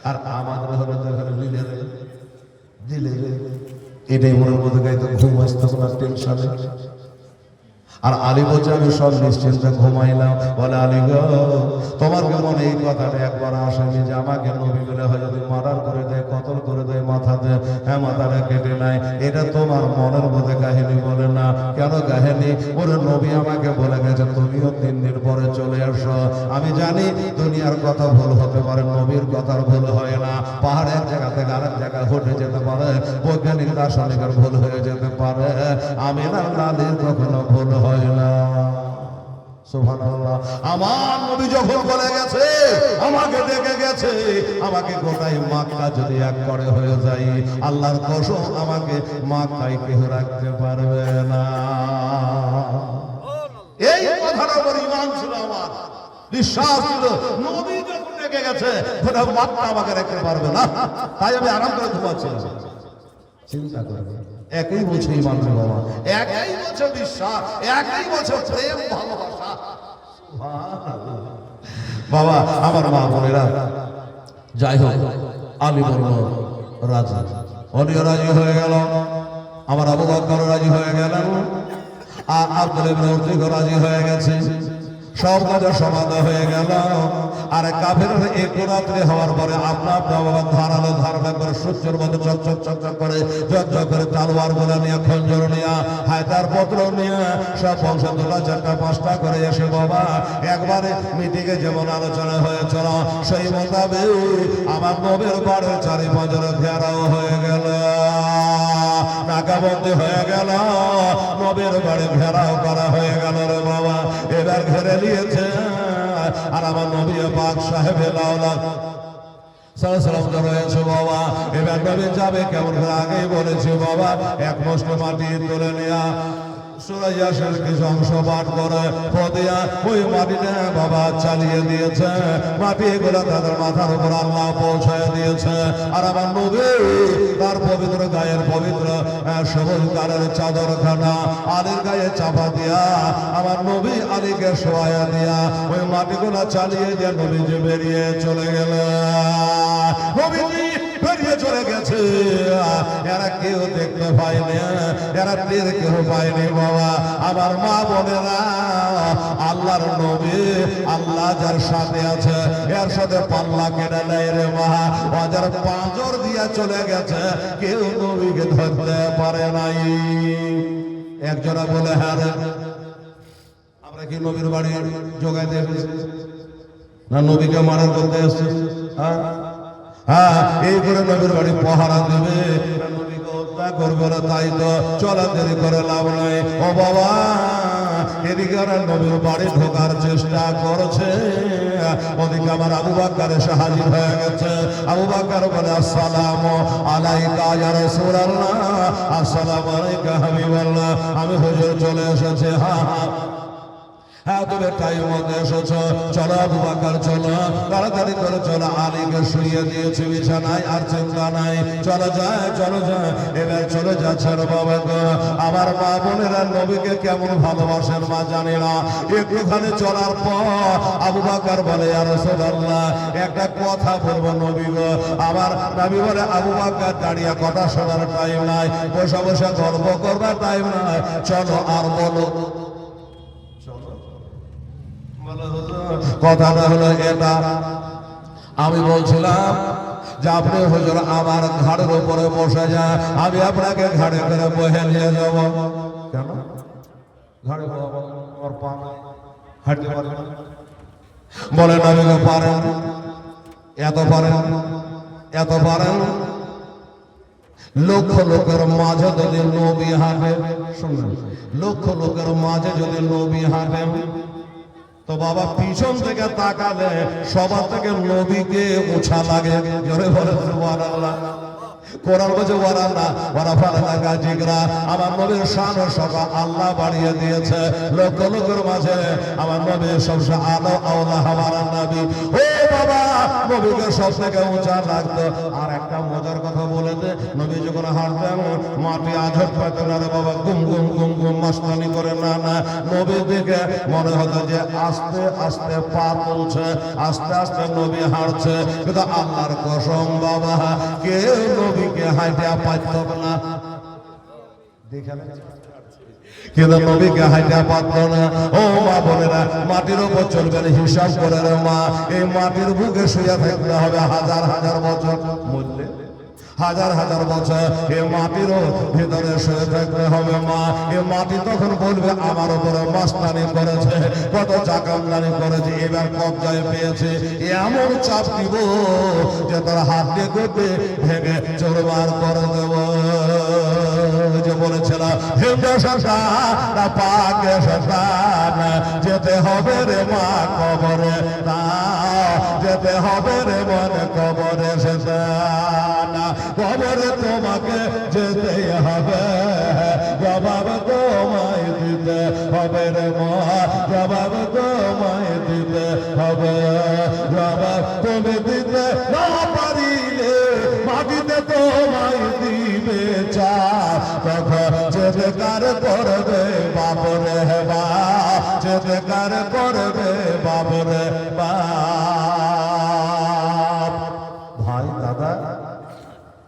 আর আমাদের হলো দিলে এটাই মনের মধ্যে গাইতে ঘুম আসতো না টেনশনে। আর আলী বলছে আমি সব নিশ্চিন্তে ঘুমাইলাম। বলে আলী গো, তোমার মনে এই কথাটা একবার আসেনি যে আমাকে নবী বলে হয় যদি মার্ডার করে দেয়, কতল করে দেয়, মাথাতে হ্যাঁ মাথাটা কেটে নেয়, এটা তোমার মনের মধ্যে কাহিনী বলে না? কেন কাহিনী? ওরে নবী আমাকে বলে গেছে তুমিও 3 দিন পরে চলে আসো। আমি জানি দুনিয়ার কথা ভুল হতে পারে, নবীর কথার ভুল হয় না। পাহাড় এক জায়গা থেকে আরেক জায়গায় ঘটে যেতে পারে, বৈজ্ঞানিক রাসায়নিকের ভুল হয়ে যেতে পারে, আমিনার লালির কখনো ভুল হয় না। সুবহানাল্লাহ। আমার নবী যখন বলে গেছে, আমাকে ডেকে গেছে, আমাকে গোটাই মক্কা যদি এক করে হয়ে যায়, আল্লাহর কসম আমাকে মক্কায় কেউ রাখতে পারবে না। এই কথার উপর ঈমান ছিল আমার, বিশ্বাস ছিল। নবী যখন ডেকে গেছে, গোটা মক্কা আমাকে রাখতে পারবে না, তাই আমি আরাম করে ঘুমাচ্ছিলাম। চিন্তা করবে, একই বলছে ঈমান ছিল আমার, একই বলছে বিশ্বাস, একই বলছে প্রেম ভালোবাসা। বাবা আমার মা বোনেরা, যাই হোক আলী বলল রাজি, উনিও রাজি হয়ে গেল, আমার আবু বকর রাজি হয়ে গেলেন, আর আব্দুল ইবনে উতবা রাজি হয়ে গেছে। সব কাজে সমাধা হয়ে গেল। আর কাফেরের এক রাত্রি হওয়ার পরে আপনার ধারালো ধারণা করে সূর্যের মতো চকচক চকচক করে ঝকঝক করে তালোয়ার গুলা নিয়ে খঞ্জর নিয়ে হায়দার পত্র নিয়ে সব বংশ দুটা চারটা পাঁচটা করে এসে বাবা একবারে মিটিংয়ে যেমন আলোচনা হয়েছিল সেই মোতাবেক আমার নবীর বাড়ির চারি পাঁচরে ঘেরাও হয়ে গেল, নাকাবন্দি হয়ে গেল, নবীর বাড়ি ঘেরাও করা হয়ে গেল রে বাবা। এবার ঘেরে নিয়েছে আর আমার নবী পাক সাহেবে লাউলা সালাম রয়েছে বাবা। এবার নবী যাবে কেমন করে আগেই বলেছি বাবা, এক মুষ্ট মাটি তুলে নেয়া সুরাইয়াসের কিছু অংশ পাঠ করে পদিয়া ওই মাটিটা বাবা চালিয়ে দিয়েছে, মাটি এগুলো তাদের মাথার উপর আল্লাহ পৌঁছায় দিয়েছে। আর আমার নবী তার পবিত্র গায়ের পবিত্র সবুজ কালের চাদরখানা আলীর গায়ে চাপা দিয়া আমার নবী আলীকে শোয়া দিয়া ওই মাটিগুলো চালিয়ে দিয়ে নবীজি বেরিয়ে চলে গেল। নবীজি বেরিয়ে চলে গেছে, এরা কেউ দেখতে পায়নি, এরা টের কেউ পায়নি বাবা। আমার মা বোনেরা আল্লাহর নবী আল্লাহ যার সাথে আছে এর সাথে পাল্লা কেটে নেয় রে মা, হাজার পাঁচর দিয়া চলে গেছে, কেউ নবীকে ধরতে পারে নাই। একজনা বলে হ্যাঁ রে আমরা কি নবীর বাড়ি জোগাইতে এসেছি না নবীকে মারার করতে এসেছি? হ্যাঁ হ্যাঁ, এই করে নবীর বাড়ি পাহারা দেবে, নবীকে হত্যা করবে না, তাই তো চলা দেরি করে লাভ নাই। ও বাবা এদিকে নবীর বাড়ি ঢোকার চেষ্টা করছে, ওদিকে আমার আবু বকর এসে হাজির হয়ে গেছে। আবু বকর বলে আসসালামু আলাইকা ইয়া রাসূলুল্লাহ, আসসালামু আলাইকা হাবিবাল্লাহ, আমি হুজুর চলে এসেছি। হ্যাঁ হ্যাঁ হ্যাঁ তুমি টাইম মতো এসেছো, চলো আবু বকর চলো, তাড়াতাড়ি করে চলো, আলীকে শুইয়ে দিয়েছি বিছানায়, আর চিন্তা নাই, চলো যায় চলো যায়। এবার চলে যাচ্ছে রে বাবা গো। আমার মা বোনেরা নবীকে কেমন ভালোবাসেন মা জানি না। একটুখানি চলার পর আবু বকর বলে ইয়া রাসূলুল্লাহ একটা কথা বলবো নবী গো। আমার নবী বলে আবু বকর দাঁড়িয়ে কথা শোনার টাইম নাই, বসে বসে গল্প করবার টাইম নাই, চলো আর বলো। কথাটা হলো এটা, আমি বলছিলাম যে আপনি হুজুর আমার ঘাড়ের উপরে বসে যান, আমি আপনাকে ঘাড়ে করে বহে নিয়ে যাব। কেন ঘাড়ে হাঁটতে পারেন? বলেন আমি পারেন, এত পারেন, এত পারেন। লক্ষ লোকের মাঝে যদি নবী হাঁটে, শুনুন, লক্ষ লোকের মাঝে যদি নবী হাঁটে তো বাবা পিছন থেকে তাকালে সবার থেকে নবীকে উঁচা লাগে। জোরে বলে সুবহানাল্লাহ। কোরআন বলছে ওয়ারানা ওয়ারাফানা গাজিগরা, আমার নবীর শান ও শোভা আল্লাহ বাড়িয়ে দিয়েছে। লক্ষ লোকের মাঝে আমার নবীর সবচেয়ে আলো আওলা আমার নবী। ও বাবা নবীকে সব থেকে উঁচা লাগতো। আর একটা মজার কথা বলে দে, নবী যখন হাঁটতেন মাটি আঝট পেতেন না রে বাবা, গুম গুম গুম গুম মাস্তানি করে না না, নবী দেখে মনে হতো যে আস্তে আস্তে পা তুলছে, আস্তে আস্তে নবী হাঁটছে। কিন্তু আল্লাহর কসম বাবা কেউ নবীকে হাঁটে পাইত না, কিন্তু নবীকে হাইটা পারত না। ও মা বোনেরা মাটির উপর চলবেন হিসাব করে রে মা, এই মাটির বুকে শুয়ে থাকতে হবে হাজার হাজার বছর, বুঝলে হাজার হাজার বছর এ মাটিরও ভিতরে শুয়ে থাকতে হবে মা। এ মাটি তখন বলবে আমার উপরে মাস্তানি করেছে, কত চাকামদানি করেছে, এবার কবজায় পেয়েছে, এমন চাপ দিব যে তার হাত দিয়ে করতে ভেঙে চোরমার করে দেব। যে বলেছিলাম হিন্দু সন্তান পাকে সন্তান যেতে হবে রে মা কবরে, তা যেতে হবে রে মনে কবরে সন্তান, কবরে তোমাকে যেতে হবে, জবাব তোমায় দিতে হবে রে মা, জবাব তোমায় দিতে হবে, জবাব তুমি দিতে না পারিলে মাটিতে তোমায় দিবে চা, তখন যেতে কার করবে বাপরে বা, যেতে কার করবে বাপরে বাপ। ভাই দাদা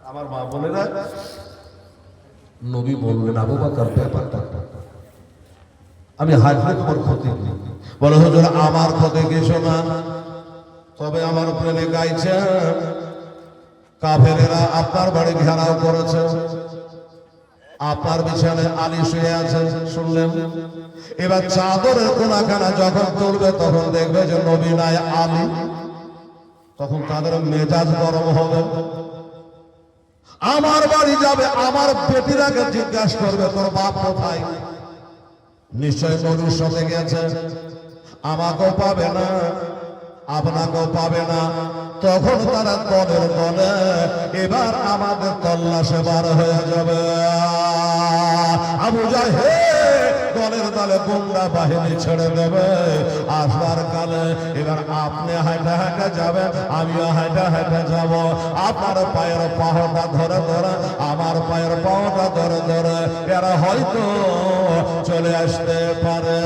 আমার মা বোনেরা, নবী বললেন আবু বকর ব্যাপারটা আমি হাজরে তোমার ক্ষতি বলে হুজুর আমার ক্ষতি কিছু না, তবে আমার প্রেমে গাইছে কাফেরেরা আপনার বাড়ি ঘেরাও করেছে, আপনার বিছানায় আলী শুয়ে আছে শুনলেন। এবার চাদরের কোনাখানা যখন তুলবে তখন দেখবে যে নবী নাই আলী, তখন তাদের মেজাজ গরম হবে। আমার বাড়ি যাবে, আমার বেটিরাকে জিজ্ঞাসা করবে তোর বাপ কোথায়, নিশ্চয় নবীর সাথে গেছে, আমাকেও পাবে না আপনাকেও পাবে না। তখন তারা দলের দলে এবার আমাদের তল্লাশে বার হয়ে যাবে। আবু জাহেল দলের দলে গুন্ডা বাহিনী ছেড়ে দেবে। আসবার কালে এবার আপনি হাঁটা হাঁটা যাবেন, আমিও হাঁটা হাঁটা যাব। আপনার পায়ের পাহটা ধরে ধরে, আমার পায়ের পাহটা ধরে ধরে এরা হয়তো চলে আসতে পারে।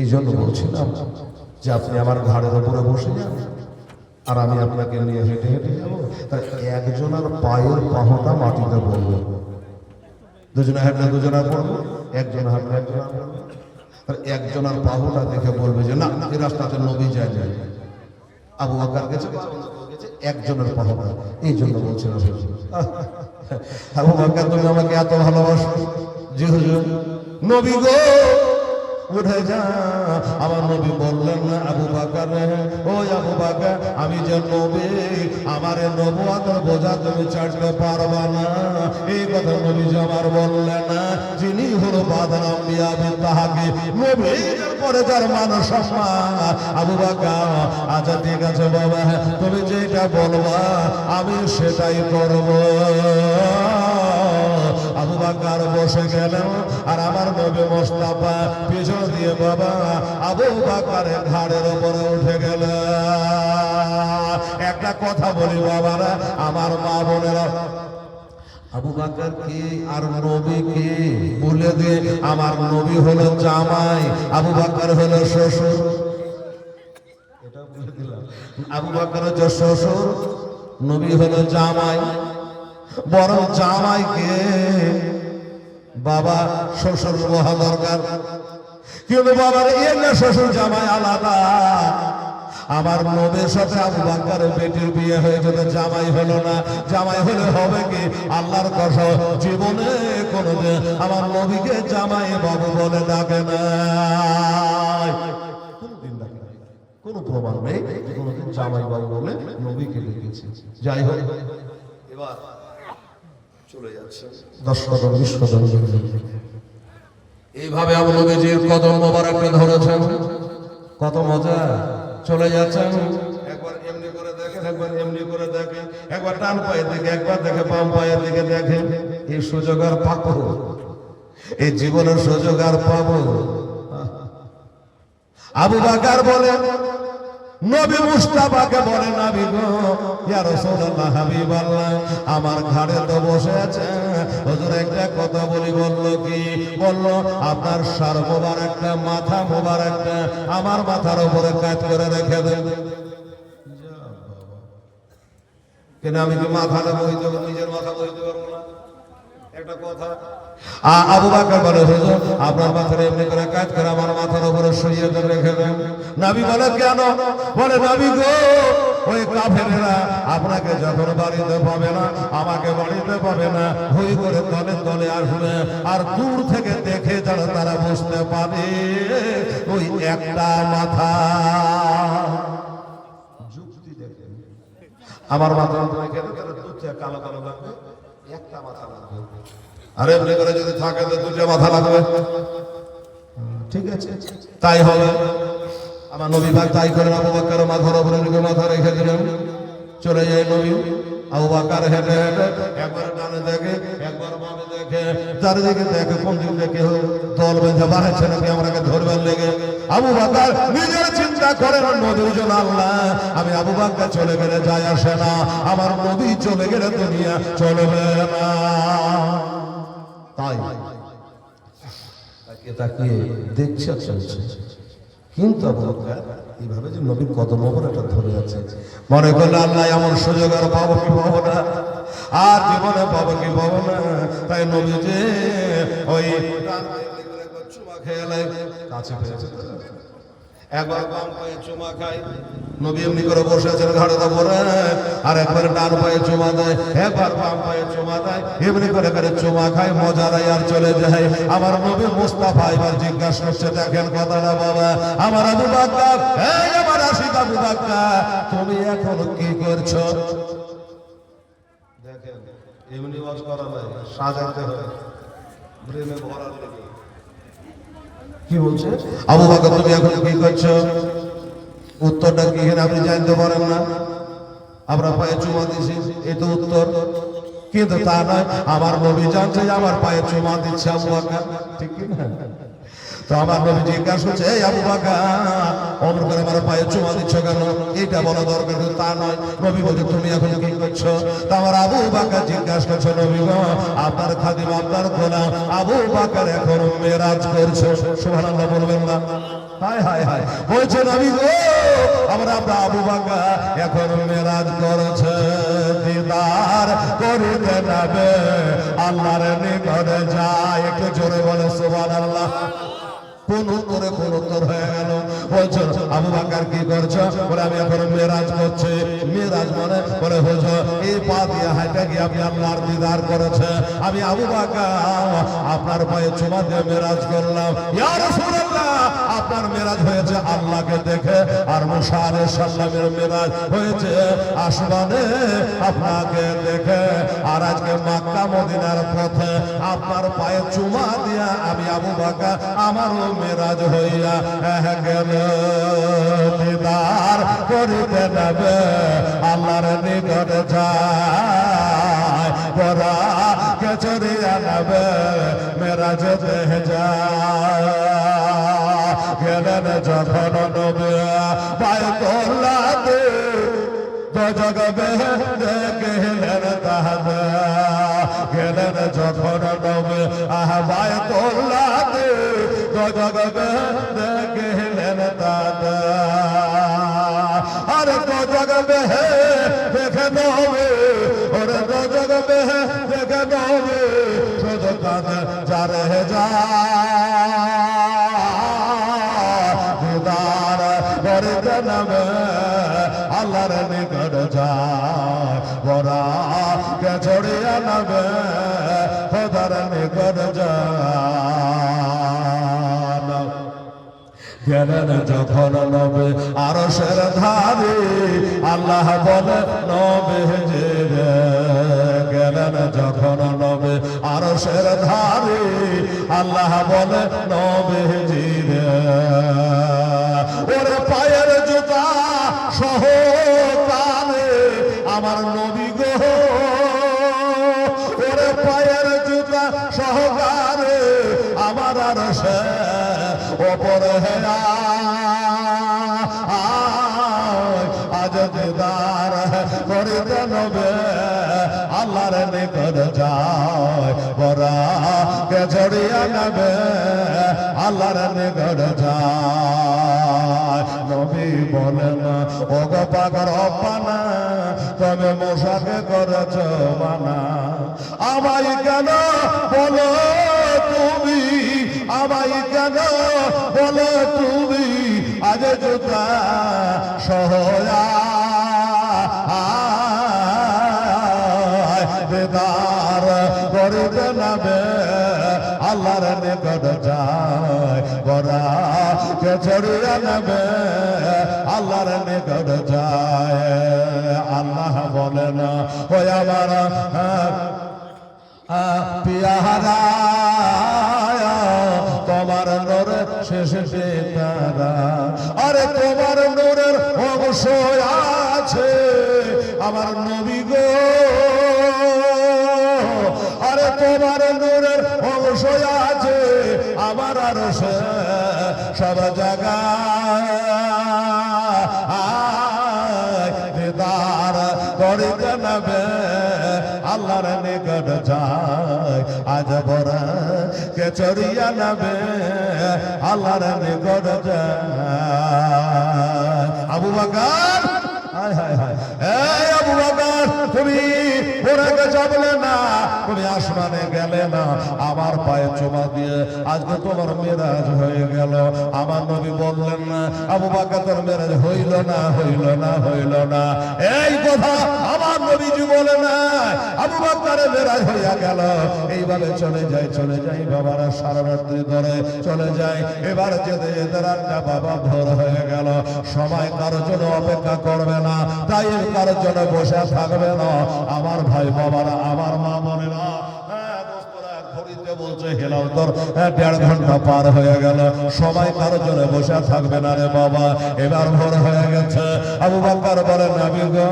এই জন্য বলছিলাম যে আপনি আমার ঘাড়ের উপরে বসে যান আর আমি আপনাকে নিয়ে হেঁটে হেঁটে যাবো। তাই একজনের পায়ের পাহটা মাটিতে পড়বে, দুজনে হাঁটলে দুজনের পড়বে, একজনে হাঁটলে একজনের পড়বে। একজনের পাহটা দেখে বলবে যে না, এই রাস্তাতে নবী যায় যায়। আবু বকর গেছে, একজনের পাহটা। এই জন্য বলছিলাম আবু বকর তুমি আমাকে এত ভালোবাসো। জি হুজুর। নবী গো উঠে যা। আমার নবী বললেন না আবু বকর, ও আবু বকর আমি যে নবী, আমার নবুয়তের বোঝা তুমি চাটতে পারবা না। এই কথা নবী যে আমার বললেন না, যিনি হলো বাদল আম্বিয়া তাহাকে নবীর পরে যার মান সম্মান। আবু বকর আচ্ছা ঠিক আছে বাবা, তুমি যেটা বলবা আমি সেটাই করব। আবু বকর বসে গেলেন আর আমার নবী মুস্তাফা পিছন দিয়ে বাবা আবু বকরের ঘাড়ের উপরে উঠে গেল। একটা কথা বলি বাবারা, আমার মা বোনেরা, আবু বকর কে আর নবী কে বলে দিয়ে, আমার নবী হলো জামাই, আবু বকর হলো শ্বশুর। এটা বলে দিলাম, আবু বকর হচ্ছে শ্বশুর, নবী হলো জামাই। বরং জামাইকে বাবা শ্বশুর বলা দরকার, কিন্তু বাবার এর না শ্বশুর জামাই আলাদা। আমার নবীর সাথে আবু বকরের বেটির বিয়ে হয়েছে, তো জামাই হলো না। জামাই হলে হবে কি, আল্লাহর কসম জীবনে কোনোদিন আমার নবীকে জামাই বাবু বলে ডাকে না, কোনোদিন ডাকে না। কোনো প্রমাণ নেই যে কোনোদিন জামাই বাবু বলে নবীকে ডেকেছে। যাই হোক, এবার চলে যাচ্ছে দর্শক বিশ্বজন এইভাবে আমার নবীজির কদম মোবারকটা ধরেছেন, কত মজা। চলে যাচ্ছেন, একবার এমনি করে দেখেন, একবার এমনি করে দেখেন, একবার ডান পায়ের দিকে, একবার দেখে বাম পায়ের দিকে দেখেন। এই সুযোগ আর পাবো, এই জীবনের সুযোগ আর পাবো। আবু বকর বলে, নবী মুস্তাফাকে বলে, নবী গো ইয়া রাসূলুল্লাহ হাবিবাল্লাহ আমার ঘাড়ে তো বসে আছে, হুজুর একটা কথা বলি। বলল কি? বলল আপনার সার মোবারকটা, মাথা মোবারকটা আমার মাথার উপরে কাজ করে রেখে দেন। কেন আমি কি মাথাটা বইতে পারবো, নিজের মাথা বইতে পারবো না? একটা কথা। আবু বকর বলে, হুজুর আপনার মাথার এমনি করে কাজ করে আমার মাথার উপরে শুইয়ে রেখে দেন। নবী বলে কেন? বলে নবী গো ওই কাফেরেরা আপনাকে যখন বাড়িতে পাবে না, আমাকে বাড়িতে পাবে না, হই করে তলে তলে আসবে, আর দূর থেকে দেখে যেন তারা বুঝতে পারে ওই একটা মাথা। যুক্তি দেখে আমার মাথা কালো কালো লাগবে, একটা মাথা লাগবে। আরে এমনি করে যদি থাকে তো দুটো মাথা লাগবে। ঠিক আছে, তাই হবে। আমার নবী ভাগ তাই করেন, আবু বকর মাথার উপরে মাথা রেখে দিলেন। চলে যায় নবী। আবু বকর হেঁটে হেঁটে একবার ডানে দেখে, একবার বামে দেখে, চারিদিকে দেখে, কোন দিক দেখে দল বেঁধে বাড়াচ্ছে নাকি আমাকে ধরবার লেগে। আবু বকর নিজের চিন্তা করেন, নবীর জন্য আল্লাহ, আমি আবু বকর চলে গেলে যায় আসে না, আমার নবী চলে গেলে দুনিয়া চলবে না। তাই তাকিয়ে দেখছে চলছে, কিন্তু আবু বকর এইভাবে যে নবীর কদম মোবারকটা ধরে আছে, মনে করলে আল্লাহ এমন সুযোগ আর পাবো কি পাবো না, আর জীবনে পাবো কি পাবো না। তাই নবী যে ওই চুমা খেয়ে কাছে পেয়েছে একবার বাম পায়ে চুমা খায় নবী এমনি করে বসে আছেন ঘাড়ের উপরে আর একবার ডান পায়ে চুমা দেয় একবার বাম পায়ে চুমা দেয় এমনি করে করে চুমা খায় মজা দেয় আর চলে যায় আমার নবী মুস্তাফা এবার জিজ্ঞাসা করছে দেখেন কথাটা বাবা আমার আবু বকর এই আমার আশিক আবু বকর তুমি এখন কি করছো দেখেন এমনি ওয়াজ করা যায় সাজাতে হয় প্রেমে ভরার লাগে কি বলছে আবু বকর তুমি এখন কি করছো উত্তরটা কি এখানে আপনি জানতে পারেন না আমরা পায়ে চুমা দিছি এই তো উত্তর কিন্তু তা নয় আমার নবী জানছে যে আমার পায়ে চুমা দিচ্ছে আবু বকর ঠিক কি না তো আমার নবী জিজ্ঞাসা করছে এই আবু বকর অমর করে আমার পায়ে চুমা দিচ্ছ কেন এটা বলা দরকার তা নয় নবী বলছে তুমি এখন কি করছো তা আমার আবু বকর জিজ্ঞাসা করছে নবী গো আপনার খাদিম আপনার গোলাম আবু বকর এখন মেরাজ করছে সুবহানাল্লাহ বলবেন না হায় হায় হায় বলছে নবী গো আমরা আবু বকর এখন মেরাজ করেছে দিদার করিতে যাবে আল্লাহর নিকটে যায় একটু জোরে বলে সুবহানাল্লাহ কোন উত্তরে কোন উত্তর হয়ে গেল বলছো আবু বকর কি করছো বলে আমি এখন মেরাজ করছি মেরাজ মানে বলে হুজুর এই পা দিয়ে হাঁটা গিয়ে আপনি আল্লাহর দিদার করেছে আমি আবু বকর আপনার পায়ে চুমা দিয়ে মেরাজ করলাম ইয়া রাসূলুল্লাহ আপনার মেরাজ হয়েছে আল্লাহকে দেখে আর মুসা আলাইহিস সালামের মেরাজ হয়েছে আসমানে আপনাকে দেখে আর আজকে মক্কা মদিনার পথে আপনার পায়ে চুমা দিয়া আমি আবু বকর আমারও মেরাজ হইয়া গেল দিদার করিতে যাবে আল্লাহর নিকটে যায় পরা কে চড়িয়া যাবে মেরাজ দেহে যায় গেলেন যখন নবী বায়তুল্লাহতে জগবে গেলেন তাহাতে গেলেন যখন নবী বায়তুল্লাহতে জগবে গেলেন তাহাতে আরে জগবে দেখে নবী ওরে জগবে দেখে নবী শুধু কাঁদে যারে দিদার করিতে নামে আল্লাহর নিকট যায় বরা কে ছড়িয়া নামে খোদার নিকট যায় গেলেন যখন নবী আরশের ধারে আল্লাহ বলে নবী রে গেলেন যখন নবী আরশের ধারে আল্লাহ বলে নবী রে ওরে পায়ের জুতা সহকারে আমার নবী গো ওরে পায়ের জুতা সহকারে আমার আরশে ওপরে আজ দিদার করিতে নবে আল্লাহর নিকট যায় বরা কে ছড়িয়া নেবে আল্লাহর নিকট যায় নবী বলেন ও গো পাগল অপানা তবে মশাকে করেছ মানা আমায় কেন বলো তুমি আমায় কেন বলো তুমি আজ জুতা সহয়া দিদার করিতে নামে আল্লাহর নিকট যায় বরা কে ছড়িয়া নেবে আল্লাহর নিকট যায় আল্লাহ বলেন ওই আমার পিয়ারা তোমার নূরের শেষে তারা আরে তোমার নূরের অংশ আছে আমার নবী গো আরে তোমার নূরের অংশ আছে আমার আরশে সব জায়গায় দিদার করিতে নেবে আল্লাহর নিকট যায় আজ বরা কে চড়িয়া নেবে আল্লাহর নিকট যায় আবু বকর হায় হায় হায় এই আবু বকর তুমি ওরাকে যাবলে না, তুমি আসমানে গেলে না, আমার পায়ে চুমা দিয়ে আজকে তোমার মেরাজ হয়ে গেল। আমার নবী বললেন না আবু বকর তোর মেরাজ হইল না, হইল না, হইল না। এই কথা আমার নবীজি বলে না, আবু বকরের মেরাজ হইয়া গেল। এইভাবে চলে যাই বাবারা, সারা রাত্রি ধরে চলে যায়। এবার যেতে যেতে রাতটা বাবা ভোর হয়ে গেল। সময় কারোর জন্য অপেক্ষা করবে না, তাই কারোর জন্য বসে থাকবে না। আমার ভাই বাবারা, আমার মা বোনেরা, বলছে হেলাও তোর 1.5 ঘন্টা পার হয়ে গেল, সময় কারোর জন্য বসে থাকবে না রে বাবা। এবার ভোর হয়ে গেছে। আবু বকর বলেন নবী গো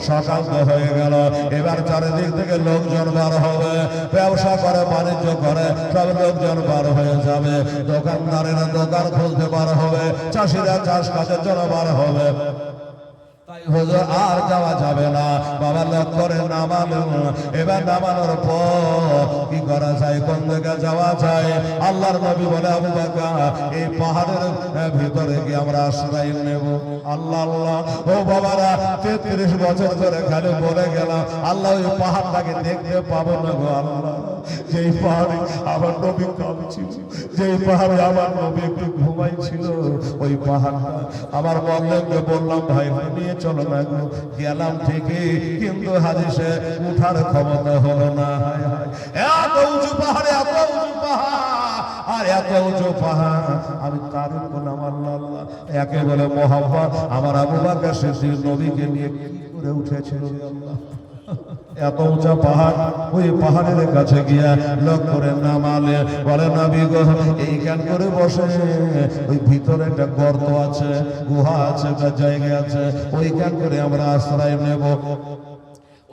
সকাল তো হয়ে গেল, এবার চারিদিক থেকে লোকজন বার হবে, ব্যবসা করে বাণিজ্য করে সব লোকজন বার হয়ে যাবে, দোকানদারেরা দোকান খুলতে বার হবে, চাষিরা চাষ কাজের জন্য বার হবে। হুজুর আর যাওয়া যাবে না বাবা, লোক করে নামানো। এবার নামানোর পর কি করা যায়, কোন দিকে যাওয়া যায়? আল্লাহর নবী বলে আবু বকর এই পাহাড়ের ভিতরে কি আমরা আশ্রয় নেব? আল্লাহ আল্লাহ, ও বাবারা 33 বছর ধরে খালি বলে গেলাম আল্লাহ ওই পাহাড়টাকে দেখতে পাবো না গো আল্লাহ। যেই পাহাড়ে আমার নবী কাঁদছিল, যেই পাহাড়ে আমার নবী একটু ঘুমাইছিল, ওই পাহাড়টা আমার বন্ধুকে বললাম ভাই নিয়ে চলো না গো। গেলাম ঠিকই, কিন্তু হাদিসে উঠার ক্ষমতা হলো না। এত উঁচু পাহাড়ে, এত উঁচু পাহাড় আর এত উঁচু পাহাড়, আমি তার নাম আল্লাহ আল্লাহ একে বলে মোহাম্মদ। আমার আবু বকর সিদ্দিক নবীকে নিয়ে কি করে উঠেছিল আল্লাহ। এত উঁচা পাহাড়, ওই পাহাড়ের কাছে গিয়া লোক করে নামালে বলে নবী গো এইখান করে বসে, ওই ভিতরে একটা গর্ত আছে, গুহা আছে, একটা জায়গা আছে, ওইখান করে আমরা আশ্রয় নেব,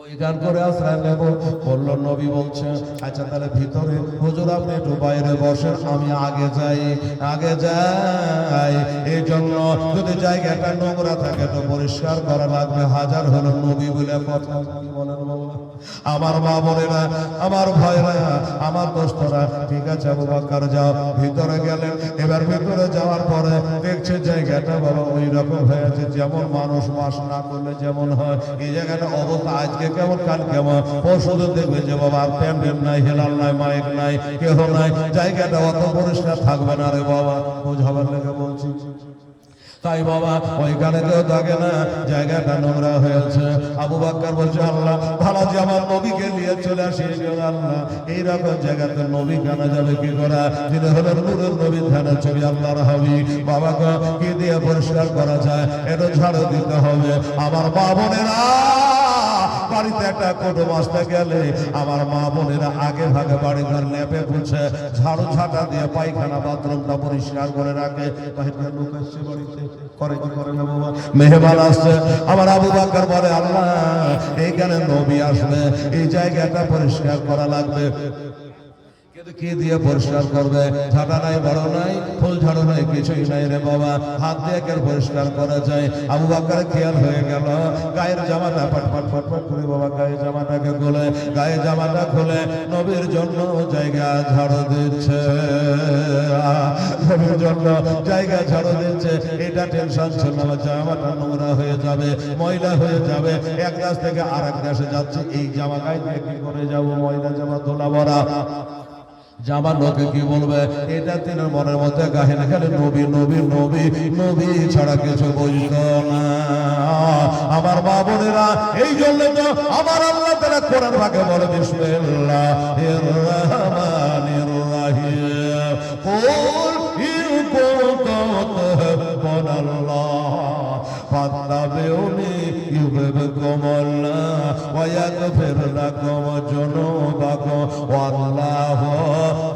ওইখান করে আশ্রয় নেব। বললো নবী বলছে আচ্ছা তাহলে ভিতরে হুজুর আপনি একটু বাইরে বসেন, আমি আগে যাই। এই জন্য যদি জায়গাটা নোংরা থাকে তো পরিষ্কার করা লাগবে। হাজার হলো নবী বলে কথা বলেন আমার মা বোনেরা, আমার ভাইরা, আমার দোস্তরা, ঠিক আছে আবু বকর যাও। ভিতরে গেলেন। এবার ভিতরে যাওয়ার পরে দেখছে জায়গাটা বাবা ওই রকম হয়েছে যেমন মানুষ বাস না করলে যেমন হয়। এই জায়গাটা অবস্থা আজকে কেমন কাল কেমন, পরশুদ দেখবে যে বাবা আর প্যান্ডেল নাই, হেলাল নাই, মাইক নাই, কেহ নাই, জায়গাটা অত পরিষ্কার থাকবে না রে বাবা। বোঝাবার লেগে বলছি। তাই বাবা ওইখানে কেউ থাকে না, জায়গাটা নোংরা হয়েছে। আবু বকর বলছে আল্লাহ ভালো যে আমার নবীকে নিয়ে চলে আসি আল্লাহ, এইরকম জায়গাতে নবী জানা যাবে কি করে? যিনি হলেন নূরের নবী, ধ্যানের ছবি আল্লাহর হাবিব। বাবাকে কি দিয়ে পরিষ্কার করা যায়? এটা ঝাড়ু দিতে হবে। আমার মা বোনেরা, বাড়িতে একটা কুটুম আসতে গেলে আমার মা বোনেরা আগে ভাগে বাড়ি ঘর লেপে পুছে ঝাড়ু ঝাঁটা দিয়ে পায়খানা বাথরুমটা পরিষ্কার করে রাখে। বাড়িতে লোক আসছে, বাড়িতে করে কি করে না বাবা, মেহমান আসছে। আমার আবু বকর বলে আল্লাহ এইখানে নবী আসবে, এই জায়গাটা পরিষ্কার করা লাগবে। কি দিয়ে পরিষ্কার করবে? ঝাঁটা নাই, বড় নাই, ফুল ঝাড়ু নাই, কিছুই নাই রে বাবা। হাত দিয়ে কেন পরিষ্কার করা যায়? আবু বকরের খেয়াল হয়ে গেল গায়ের জামাটা ফটফট ফটফট করে বাবা গায়ের জামাটাকে খুলে, গায়ের জামাটা খুলে নবীর জন্য জায়গা ঝাড়ু দিচ্ছে, নবীর জন্য জায়গা ঝাড়ু দিচ্ছে। এটা টেনশন ছিল না জামাটা নোংরা হয়ে যাবে, ময়লা হয়ে যাবে, এক দেশ থেকে আরেক দেশে যাচ্ছে, এই জামা গায়ে দিয়ে কি করে যাবো? ময়লা জামা ধুলা ভরা জামা, লোকে কি বলবে? এটা তিনি মনের মধ্যে গাহেন খেলে নবী নবী নবী নবী ছাড়া কিছু বুঝত না। আমার মা বোনেরা, এই জন্য তো আমার আল্লাহ তাআলা কোরআন ভাগে বলে বিসমিল্লাহির রহমানির রহিম, কুল ইন কুনতুম তুহিব্বুনাল্লাহ ফাত্তাবিউনি ইউহিব্বুকুমুল্লাহ ওয়া ইয়াগফির লাকুম যুনুবাকুম ওয়াল্লাহু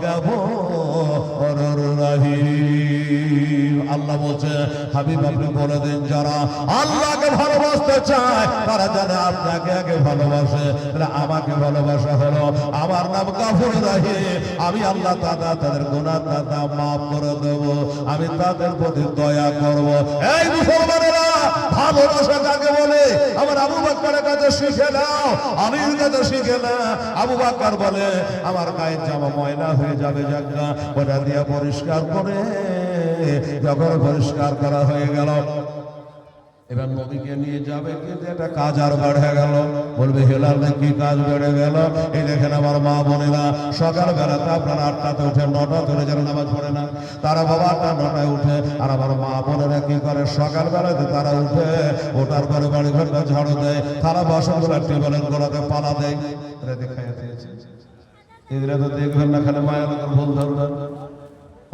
গফুরুর রহিম। আল্লাহ বলছে হাবিব আপনি বলে দেন যারা আল্লাহকে ভালোবাসতে চায় তারা জানে আপনাকে আগে ভালোবাসে, তাহলে আমাকে ভালোবাসা হলো আমার নাম গফুর রহিম। আমি আল্লাহ তাআলা তাদের গুনাহ দাতা মাফ করে দেব, আমি তাদের প্রতি দয়া করব। এই মুসলমানেরা, ভালোবাসা কাকে বলে? আমার আবু বকরের কাছে শিখে নাও, আলীর কাছে শিখে না। আবু বকর বলে আমার গায়ের জামা ময়লা হয়ে যাবে, জায়গা ওটা দিয়ে পরিষ্কার করে, যখন পরিষ্কার করা হয়ে গেল এবার নবীকে নিয়ে যাবে, কিন্তু একটা কাজ আর বেড়ে গেল। বলবে হেলাল কি কাজ বেড়ে গেল? এই দেখেন আমার মা বোনেরা সকালবেলাতে আপনারা 8টাতে উঠে 9টাতে উঠে যারা নামাজ পড়ে না, তারা বাবা 8টা 9টায় উঠে। আর আমার মা বোনেরা কি করে? সকালবেলাতে তারা উঠে ওঠার পরে বাড়ি ঘরটা ঝাড়ু দেয়, থালা বাসনগুলো টেবিলের গোড়াতে পালা দেয়। এটা দেখাইয়া দিয়েছে, এগুলো তো দেখবেন না, খালি মায়ের ভুল ধরবেন।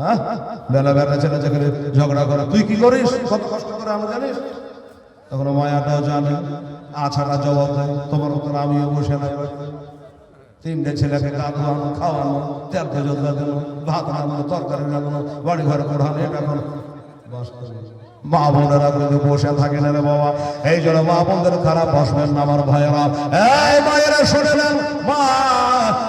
হ্যাঁ, বেলা বেলা ছেলে যেখানে ঝগড়া করে, তুই কি করিস, কত কষ্ট করে আমি জানিস? তখন মায়াটাও জানে, আছাটা জবাব দেয়, তোমার মতন আমিও বসে নাই। 3টে ছেলেকে কাঁদানো, খাওয়ানো, তেল তেজা দিল, ভাত রান্নানো, তরকারি রান্নানো, বাড়ি ঘরে পড়ানো, এটা কোনো মা বোনেরা কিন্তু বসে থাকে না রে বাবা। এই জন্য মা বোনদের খারাপ বসবেন না আমার ভাইয়েরা। এই মায়েরা শুনে নেন, মা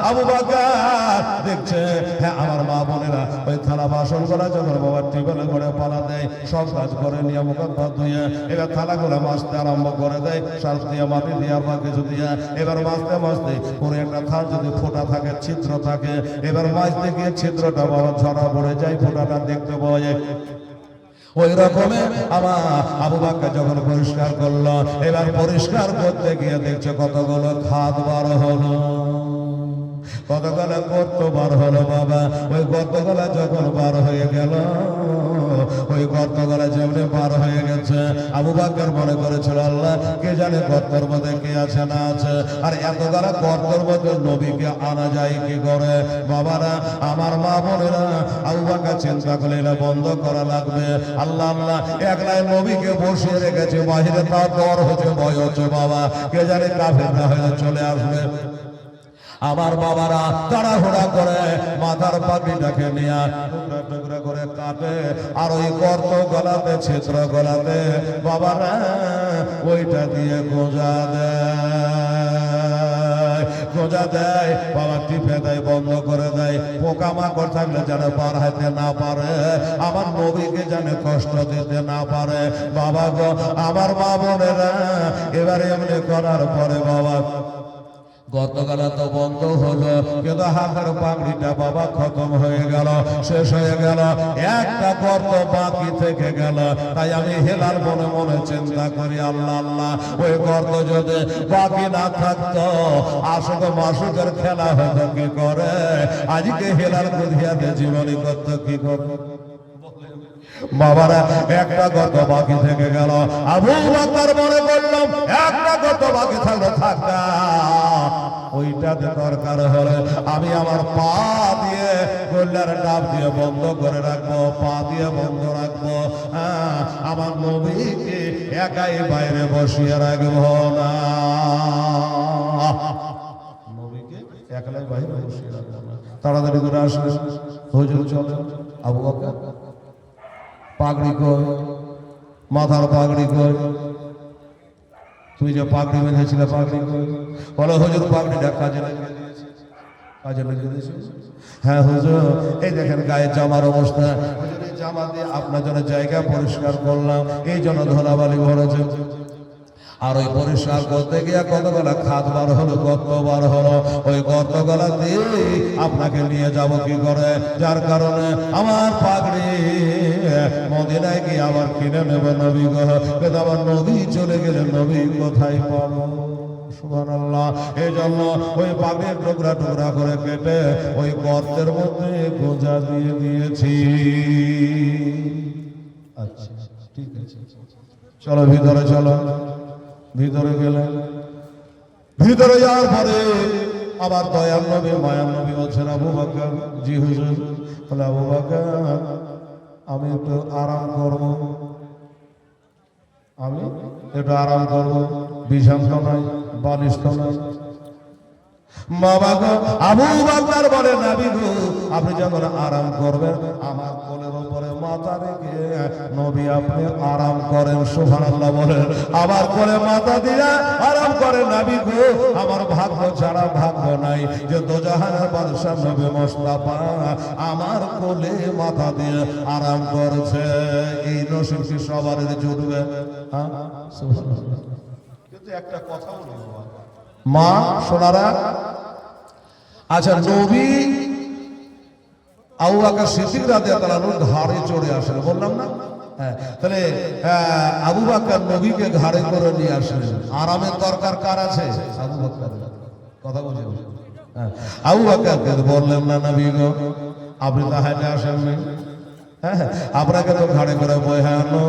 আবু বকর দেখছে, হ্যাঁ আমার মা বোনেরা ওই থালা বাসন গুলা যখন বাবা টেবিলে করে পালা দেয়, সব কাজ করে নিয়ে মুখ হাত ধুয়ে এবার থালাগুলো মাজতে আরম্ভ করে দেয়, সার্ফ দিয়ে মাটি দিয়ে বা কিছু দিয়ে এবার মাজতে মাজতে কোনো একটা থাল যদি ফোঁটা থাকে, ছিদ্র থাকে, এবার মাজতে গিয়ে ছিদ্রটা বাবা ঝরা পড়ে যায়, ফোঁটাটা দেখতে পাওয়া যায়। ওই রকমে আমার আবু বকর যখন পরিষ্কার করলো, এবার পরিষ্কার করতে গিয়ে দেখছে কতগুলো খাদ বার হলো, কতগুলো গর্ত বার হলো বাবা। ওই গর্তগুলা যখন বার হয়ে গেল, ওই গর্তগুলা যেমনি বার হয়ে গেছে, আবু বকর মনে করেছিল আল্লাহ কে জানে গর্তের মধ্যে কে আছে না আছে, আর এতগুলা গর্তের মধ্যে নবীকে আনা যায় কি করে? বাবারা আমার মা বোনেরা, আবু বকর চিন্তা করলে এটা বন্ধ করা লাগবে। আল্লাহ আল্লাহ একলাই নবীকে বসিয়ে রেখেছে বাহিরে, তার ডর হচ্ছে, ভয় হচ্ছে বাবা, কে জানে কাফের না হয়ে চলে আসবে। আমার বাবারা তাড়াহুড়া করে মাথার পাখিটাকে নিয়ে টুকরা টুকরা করে কাটে, আর ওই গর্ত গলাতে, ছিদ্র গলাতে বাবারা ওইটা দিয়ে গোঁজা দেয়, গোঁজা দেয় বাবা, টিপে দেয়, বন্ধ করে দেয়। পোকামাকড় থাকলে যেন পার হাতে না পারে, আমার নবীকে যেন কষ্ট দিতে না পারে। বাবা গো আমার মা বোনেরা, এবারে এমনি করার পরে বাবা গর্তগালা তো বন্ধ হলো, কিন্তু হাতের পাগড়িটা বাবা খতম হয়ে গেল, শেষ হয়ে গেল, একটা গর্ত বাকি থেকে গেল। তাই আমি হেলাল মনে মনে চিন্তা করি, আল্লাহ আল্লাহ ওই গর্ত যদি বাকি না থাকতো, আসুক মাসুকের খেলা হতো কি করে? আজকে হেলাল বুধিয়াতে জীবনী করতো কি করে? বাবারা একটা গর্ত বাকি থেকে গেল। আবু বকর মনে করলাম একটা গর্ত বাকি থাকলো, থাকতা ওইটাতে দরকার হলে আমি আমার পা দিয়ে গোল্লার ডাব দিয়ে বন্ধ করে রাখবো, পা দিয়ে বন্ধ রাখবো। আমার নবীকে একাই বাইরে বসিয়ে রাখবো না, নবীকে একলাই বাইরে বসিয়ে রাখবো না। তাড়াতাড়ি করে আসলে হুজুর চলে। আবু বকর পাগড়ি কই, মাথার পাগড়ি কই, তুই যে পাগড়ি বেঁধেছিলে পাগড়ি কই? বলো হুজুর পাগড়িটা কাজে লাগিয়ে দিয়েছে, কাজে লাগিয়ে দিয়েছে। হ্যাঁ হুজুর, এই দেখেন গায়ের জামার অবস্থা, হুজুর এই জামা দিয়ে আপনার জন্য জায়গা পরিষ্কার করলাম, এই জন্য ধুলাবালি ভরেছে। আর ওই পরিষ্কার করতে গিয়ে কতগুলা খাদ বার হলো, গর্ত বার হলো, ওই গর্তগুলা দিয়ে আপনাকে নিয়ে যাব কি করে? যার কারণে আমার পাগড়ি মদিনায় গিয়ে আবার কিনে নেব নবী গো, কিন্তু আমার নবী চলে গেলে নবী কোথায় পাবো? সুবহানাল্লাহ। এই জন্য ওই পাগড়ির টুকরা টুকরা করে কেটে ওই গর্তের মধ্যে গোঁজা দিয়ে দিয়েছি। আচ্ছা ঠিক আছে, চলো ভিতরে চলো। ভিতরে গেলে, ভিতরে যাওয়ার পরে আবার দয়াল নবী মায়ার নবী বলছেন, আবু বকর। জি হুজুর। বলে আবু বকর আমি একটু আরাম করব, আমি একটু আরাম করব, বিছানা তো নাই, বালিশ তো নাই। বাবা গো আবু বকর বলে, নবী গো আপনি যখন আরাম করবেন আমার কোলের উপরে মাথা রেখে নবী আপনি আরাম করেন। সুবহানাল্লাহ বলেন। আমার কোলে মাথা দিয়ে আরাম করে নবী গো, আমার ভাগ্য ছাড়া ভাগ্য নাই যে দোজাহানের বাদশা নবী মুস্তাফা আমার কোলে মাথা দিয়ে আরাম করছে। এই নসিব কি সবার জুটবে? হ্যাঁ সুবহানাল্লাহ। কিন্তু একটা কথা বলি মা সোনারা, আচ্ছা নবী আবু বকর সিদ্দিক রাদিয়াল্লাহু আনহু ঘাড়ে চড়ে আসেন, বললাম না হ্যাঁ, তাহলে আবু বকর নবীকে ঘাড়ে করে নিয়ে আসলেন। আরামের দরকার কার আছে? আবু বকর। কথা বলছেন? হ্যাঁ, আবু বকরকে বললেন না নবী গো আপনি তো হাঁটে আসেননি, হ্যাঁ আপনাকে তো ঘাড়ে করে বয়ে আনো,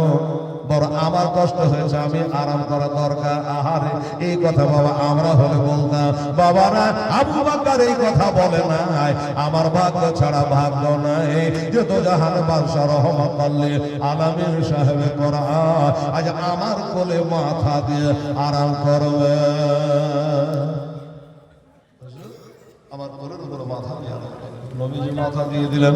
বড় আমার কষ্ট হয়েছে, আমি আরাম করা দরকার। আহারে এই কথা বাবা আমরা হলে বলতাম, বাবা না আবু বকর এই কথা বলে নাই, আমার ভাগ্য ছাড়া ভাগ্য নাই যে তো জাহান বাদশা রহমাতুল লিল আলামিন সাহেব কোরআন আজ আমার কোলে মাথা দিয়ে আরাম করবে, আমার কোলের উপর মাথা দিয়ে নবীজি মাথা দিয়ে দিলেন।